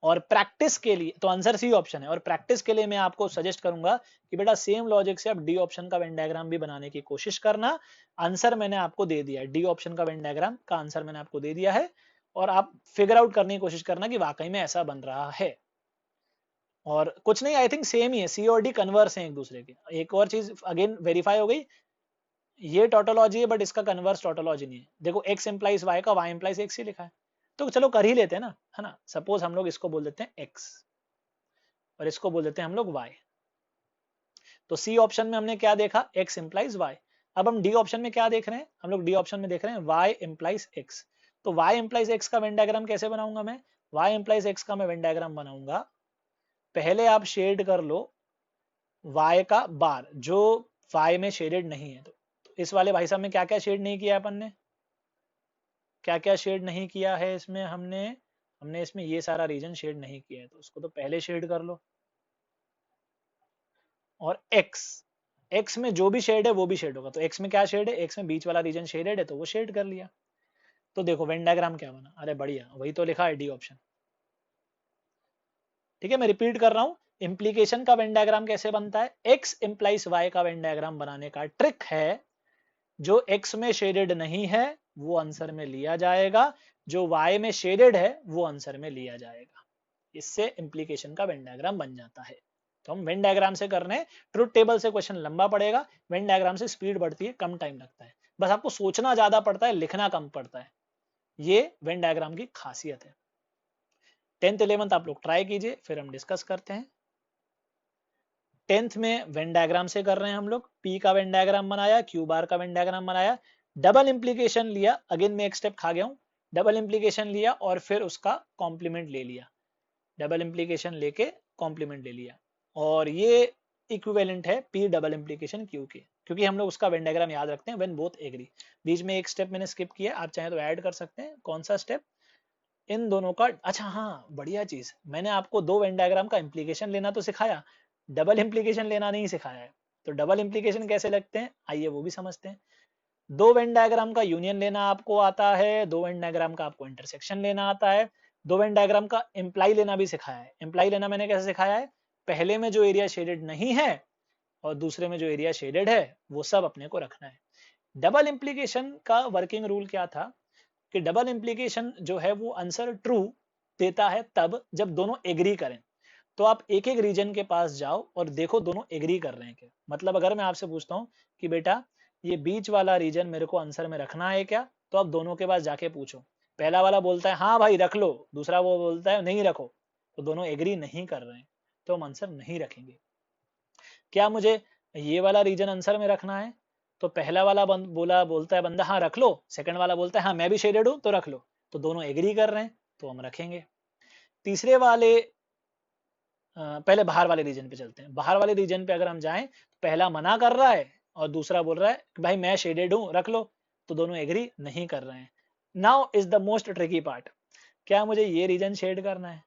और प्रैक्टिस के लिए तो आंसर सी ऑप्शन है, और प्रैक्टिस के लिए मैं आपको सजेस्ट करूंगा कि बेटा सेम लॉजिक से आप डी ऑप्शन का वेन डायग्राम भी बनाने की कोशिश करना। आंसर मैंने आपको दे दिया है, डी ऑप्शन का वेन डायग्राम का आंसर मैंने आपको दे दिया है, और आप फिगर आउट करने की कोशिश करना कि वाकई में ऐसा बन रहा है। और कुछ नहीं, आई थिंक सेम ही है, सी और डी कन्वर्स हैं एक दूसरे के। एक और चीज अगेन वेरीफाई हो गई, ये टोटोलॉजी है बट इसका कन्वर्स टोटोलॉजी नहीं है। देखो x इंप्लाइज y का y इंप्लाइज x ही लिखा है, तो चलो कर ही लेते हैं ना, है ना। सपोज हम लोग इसको बोल देते हैं x और इसको बोल देते हैं हम लोग y। तो सी ऑप्शन में हमने क्या देखा, x इंप्लाइज y। अब हम डी ऑप्शन में क्या देख रहे हैं, हम लोग डी ऑप्शन में देख रहे हैं y इंप्लाइज x। तो y इंप्लाइज x का वेन डायग्राम कैसे बनाऊंगा मैं, y इंप्लाइज x का मैं वेन डायग्राम बनाऊंगा, पहले आप शेड कर लो y का बार जो y में शेडेड नहीं है। तो इस वाले भाई साहब में क्या क्या शेड नहीं किया अपन ने, क्या क्या शेड नहीं किया है इसमें, हमने इसमें ये सारा रीजन शेड नहीं किया है, तो उसको तो पहले शेड कर लो। और x में जो भी शेड है वो भी शेड होगा, तो x में क्या शेड है, x में बीच वाला रीजन शेडेड है तो वो शेड कर लिया। तो देखो वेन डायग्राम क्या बना, अरे बढ़िया, वही तो लिखा है डी ऑप्शन। ठीक है, मैं रिपीट कर रहा हूं, इंप्लीकेशन का वेन डायग्राम कैसे बनता है, x इंप्लाइज y का वेन डायग्राम बनाने का ट्रिक है, जो x में शेडेड नहीं है वो आंसर में लिया जाएगा, जो y में शेडेड है वो आंसर में लिया जाएगा। इससे इंप्लीकेशन का वेन डायग्राम बन जाता है। तो हम वेन डायग्राम से कर रहे हैं, ट्रुथ टेबल से क्वेश्चन लंबा पड़ेगा, वेन डायग्राम से स्पीड बढ़ती है, कम टाइम लगता है, बस आपको सोचना ज्यादा पड़ता है, लिखना कम पड़ता है। ये वेन डायग्राम की खासियत है। 10th 11th आप लोग ट्राई कीजिए, फिर हम डिस्कस करते हैं। 10th में वेन डायग्राम से कर रहे हैं हम लोग, पी का वेन डायग्राम बनाया, क्यू बार का वेन डायग्राम बनाया, डबल इंप्लीकेशन लिया, अगेन मैं एक स्टेप खा गया हूं, डबल इंप्लीकेशन लिया और फिर उसका कॉम्प्लीमेंट ले लिया, डबल इंप्लीकेशन लेके कॉम्प्लीमेंट ले लिया, और ये इक्विवेलेंट है पी डबल इंप्लीकेशन क्यू के, क्योंकि हम लोग उसका वेन डायग्राम याद रखते हैं, व्हेन बोथ एग्री। बीच में एक स्टेप मैंने स्किप किया, आप चाहे तो ऐड कर सकते हैं, कौन सा स्टेप, इन दोनों का। अच्छा हाँ, बढ़िया चीज, मैंने आपको दो वेन डायग्राम का इंप्लीकेशन लेना तो सिखाया, डबल इंप्लीकेशन लेना नहीं सिखाया है। तो डबल इंप्लीकेशन कैसे लगते हैं, आइए वो भी समझते हैं। दो वेन डायग्राम का यूनियन लेना आपको आता है, दो वेन डायग्राम का आपको इंटरसेक्शन लेना आता है, दो वेन डायग्राम का इम्प्लाई लेना भी सिखाया है। इम्प्लाई लेना मैंने कैसे सिखाया है, पहले में जो एरिया शेडेड नहीं है और दूसरे में जो एरिया शेडेड है वो सब अपने को रखना है। डबल इंप्लीकेशन का वर्किंग रूल क्या था कि डबल इंप्लीकेशन जो है वो आंसर ट्रू देता है तब जब दोनों एग्री करें। तो आप एक एक रीजन के पास जाओ और देखो दोनों एग्री कर रहे हैं क्या। मतलब अगर मैं आपसे पूछता हूँ कि बेटा ये बीच वाला रीजन मेरे को आंसर में रखना है क्या, तो आप दोनों के पास जाके पूछो, पहला वाला बोलता है हाँ भाई रख लो, दूसरा वो बोलता है नहीं रखो, तो दोनों एग्री नहीं कर रहे हैं तो हम आंसर नहीं रखेंगे। क्या मुझे ये वाला रीजन आंसर में रखना है, तो पहला वाला बोलता है बंदा हाँ रख लो, सेकंड वाला बोलता है हाँ मैं भी शेडेड हूं तो रख लो, तो दोनों एग्री कर रहे हैं तो हम रखेंगे। तीसरे वाले पहले बाहर वाले रीजन पे चलते हैं। बाहर वाले रीजन पे अगर हम जाएं तो पहला मना कर रहा है और दूसरा बोल रहा है कि भाई मैं शेडेड हूं रख लो, तो दोनों एग्री नहीं कर रहे हैं। Now is the most tricky part, क्या मुझे ये रीजन शेड करना है,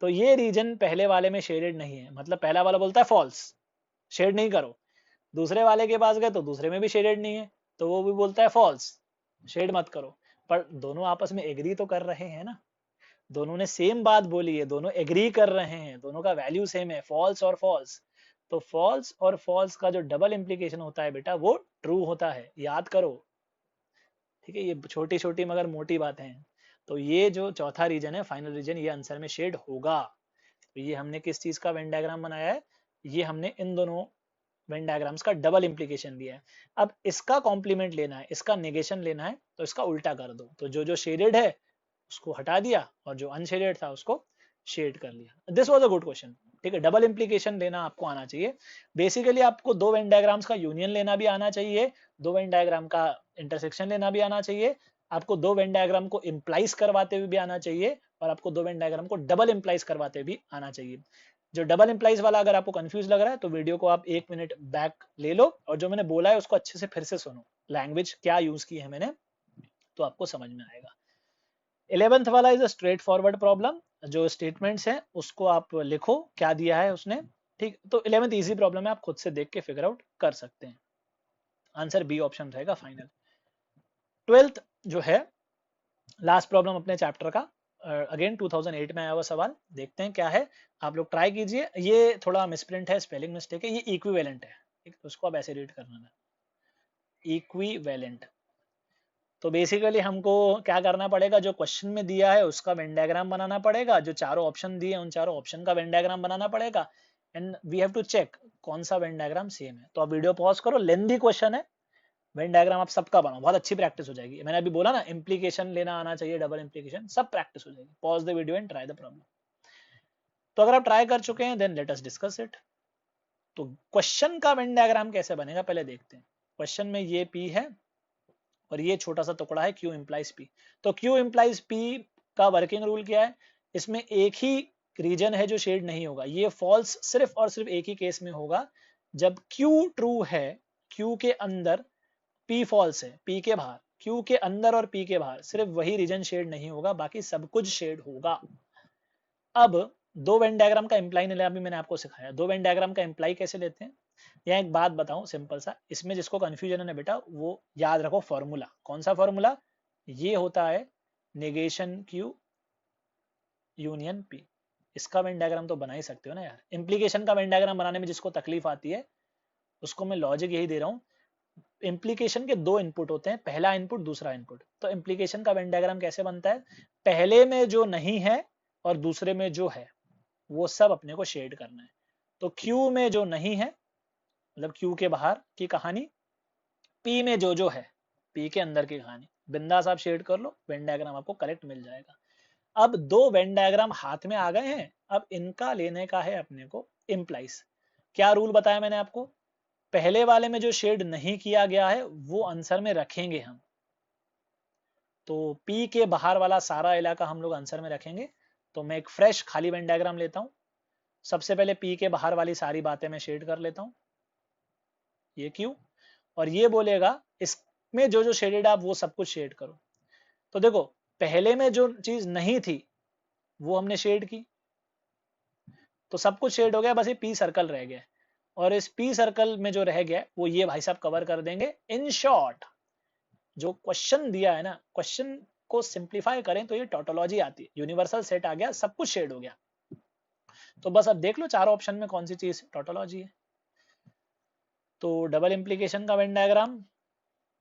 तो ये रीजन पहले वाले में शेडेड नहीं है, मतलब पहला वाला बोलता है फॉल्स, शेड नहीं करो, दूसरे वाले के पास गए तो दूसरे में भी शेडेड नहीं है तो वो भी बोलता है फॉल्स, शेड मत करो। पर दोनों आपस में एग्री तो कर रहे हैं ना, दोनों ने सेम बात बोली है, दोनों एग्री कर रहे हैं, दोनों का वैल्यू सेम है, फॉल्स और फॉल्स। तो फॉल्स और फॉल्स का जो डबल इंप्लीकेशन होता है बेटा वो ट्रू होता है, याद करो। ठीक है, ये छोटी छोटी मगर मोटी बातें हैं। तो ये जो चौथा रीजन है, फाइनल रीजन, ये आंसर में शेड होगा। तो ये हमने किस चीज का वेन डायग्राम बनाया है, ये हमने इन दोनों वेन डायग्राम्स का डबल इंप्लीकेशन लिया है। अब इसका कॉम्प्लीमेंट लेना है, इसका नेगेशन लेना है, तो इसका उल्टा कर दो। तो जो जो शेडेड है उसको हटा दिया और जो अनशेडेड था उसको शेड कर लिया। This was a good question. ठीक है, डबल इंप्लीकेशन लेना आपको आना चाहिए। बेसिकली आपको दो वेन डायग्राम्स का यूनियन लेना भी आना चाहिए, दो वेन डायग्राम का इंटरसेक्शन लेना भी आना चाहिए, आपको दो वेन डायग्राम को इंप्लाइज करवाते हुए भी आना चाहिए, और आपको दो वेन डायग्राम को डबल इंप्लाइज करवाते भी आना चाहिए। जो डबल इंप्लाइज वाला अगर आपको कंफ्यूज लग रहा है तो वीडियो को आप 1 मिनट बैक ले लो और जो मैंने बोला है उसको अच्छे से फिर से सुनो, लैंग्वेज क्या यूज की है मैंने, तो आपको समझ में आएगा। 11th वाला is a straight forward problem. जो स्टेटमेंट्स हैं उसको आप लिखो, क्या दिया है उसने। ठीक, तो 11th इजी प्रॉब्लम है, आप खुद से देख के फिगर आउट कर सकते हैं। आंसर बी ऑप्शन रहेगा फाइनल। 12th जो है लास्ट प्रॉब्लम अपने चैप्टर का, अगेन 2008 में आया हुआ सवाल, देखते हैं क्या है। आप लोग ट्राई कीजिए, ये थोड़ा मिसप्रिंट है, स्पेलिंग मिस्टेक है, ये इक्विवेलेंट है। ठीक, तो उसको आप ऐसे रीड करना है, इक्विवेलेंट। तो बेसिकली हमको क्या करना पड़ेगा, जो क्वेश्चन में दिया है उसका वेन डायग्राम बनाना पड़ेगा, जो चारों ऑप्शन दिए उन चारों ऑप्शन का वेन डायग्राम बनाना पड़ेगा, and we have to check कौन सा वेन डायग्राम सेम है। तो आप वीडियो पॉज करो, लेंथी क्वेश्चन है, वेन डायग्राम आप सबका बनाओ, बहुत अच्छी प्रैक्टिस हो जाएगी। मैंने अभी बोला ना, इंप्लीकेशन लेना आना चाहिए, डबल इंप्लीकेशन, सब प्रैक्टिस हो जाएगी। Pause the video and try the problem. तो अगर आप ट्राई कर चुके हैं then let us discuss it. तो क्वेश्चन का वेन डायग्राम कैसे बनेगा पहले देखते हैं। क्वेश्चन में ये पी है और ये छोटा सा टुकड़ा है Q इम्प्लाइज P। तो Q इम्प्लाइज P का वर्किंग रूल क्या है, इसमें एक ही रीजन है जो शेड नहीं होगा, ये फॉल्स सिर्फ और सिर्फ एक ही केस में होगा, जब Q ट्रू है, Q के अंदर P फॉल्स है, P के बाहर, Q के अंदर और P के बाहर सिर्फ वही रीजन शेड नहीं होगा, बाकी सब कुछ शेड होगा। अब दो वेन डायग्राम का इंप्लाई ने अभी मैंने आपको सिखाया, दो वेन डायग्राम का इंप्लाई कैसे लेते हैं। यहाँ एक बात बताऊं सिंपल सा, इसमें जिसको कंफ्यूजन है ना बेटा वो याद रखो फॉर्मूला। कौन सा फॉर्मूला, ये होता है नेगेशन Q यूनियन P। इसका वेन डायग्राम तो बना ही सकते हो ना यार। इंप्लीकेशन का वेन डायग्राम बनाने में जिसको तकलीफ आती है उसको मैं लॉजिक यही दे रहा हूँ। इंप्लीकेशन के दो इनपुट होते हैं, पहला इनपुट दूसरा इनपुट। तो इंप्लीकेशन का वेन डायग्राम कैसे बनता है, पहले में जो नहीं है और दूसरे में जो है वो सब अपने को शेड करना है। तो Q में जो नहीं है मतलब Q के बाहर की कहानी, P में जो है P के अंदर की कहानी, बिंदास आप शेड कर लो, वेन डायग्राम आपको करेक्ट मिल जाएगा। अब दो वेन डायग्राम हाथ में आ गए हैं, अब इनका लेने का है अपने को इम्प्लाइज। क्या रूल बताया मैंने आपको, पहले वाले में जो शेड नहीं किया गया है वो आंसर में रखेंगे हम। तो P के बाहर वाला सारा इलाका हम लोग आंसर में रखेंगे। तो मैं एक फ्रेश खाली वेन डायग्राम लेता हूं, सबसे पहले P के बाहर वाली सारी बातें मैं शेड कर लेता हूं, ये Q, और ये बोलेगा इसमें जो जो शेडेड आप वो सब कुछ शेड करो। तो देखो पहले में जो चीज नहीं थी वो हमने शेड की, तो सब कुछ शेड हो गया, बस ये P सर्कल रह गया, और इस P सर्कल में जो रह गया वो ये भाई साहब कवर कर देंगे। इन शॉर्ट जो क्वेश्चन दिया है ना, क्वेश्चन को सिंप्लीफाई करें तो ये टोटोलॉजी आती है, यूनिवर्सल सेट आ गया, सब कुछ शेड हो गया। तो बस अब देख लो चारों ऑप्शन में कौन सी चीज टोटोलॉजी है। तो डबल इंप्लीकेशन का वेन डायग्राम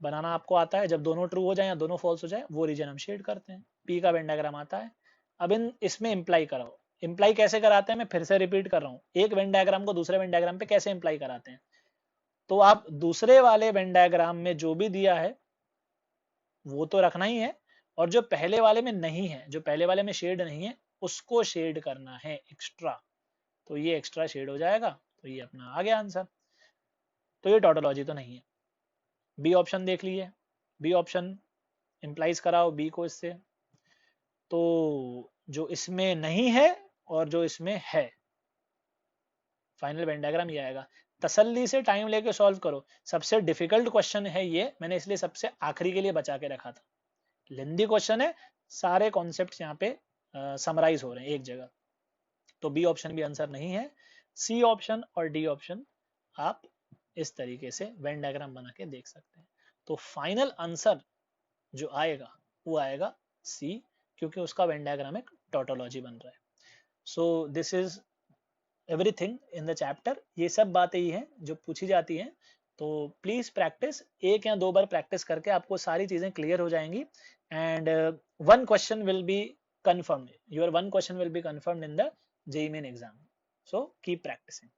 बनाना आपको आता है, जब दोनों ट्रू हो जाए या दोनों फॉल्स हो जाए वो रीजन हम शेड करते हैं। P का वेन डायग्राम आता है। अब इसमें इंप्लाई कराओ, इंप्लाई कैसे कराते हैं मैं फिर से रिपीट कर रहा हूँ, एक वेन डायग्राम को दूसरे वेन डायग्राम पे कैसे इंप्लाई कराते हैं। तो आप दूसरे वाले वेन डायग्राम में जो भी दिया है वो तो रखना ही है, और जो पहले वाले में नहीं है, जो पहले वाले में शेड नहीं है उसको शेड करना है एक्स्ट्रा। तो ये एक्स्ट्रा शेड हो जाएगा, तो ये अपना आ गया आंसर। तो ये टोटोलॉजी तो नहीं है। बी ऑप्शन देख लीजिए, बी ऑप्शन इंप्लाइज कराओ बी को इससे। तो जो इसमें नहीं है और जो इसमें है, फाइनल वेन डायग्राम ये आएगा। तसल्ली से टाइम लेके सॉल्व करो, सबसे डिफिकल्ट क्वेश्चन है ये, मैंने इसलिए सबसे आखिरी के लिए बचा के रखा था। लेंदी क्वेश्चन है, सारे कॉन्सेप्ट यहाँ पे समराइज हो रहे हैं एक जगह। तो बी ऑप्शन भी आंसर नहीं है। सी ऑप्शन और डी ऑप्शन आप इस तरीके से वेन डायग्राम बना के देख सकते हैं। तो फाइनल आंसर जो आएगा वो आएगा सी, क्योंकि उसका वेन डायग्राम एक टोटोलॉजी बन रहा है। So this is everything in the chapter. ये सब बातें ही हैं जो पूछी जाती हैं, तो प्लीज प्रैक्टिस, एक या दो बार प्रैक्टिस करके आपको सारी चीजें क्लियर हो जाएंगी। And one question will be confirmed, your one question will be confirmed in the JEE main exam, so keep practicing.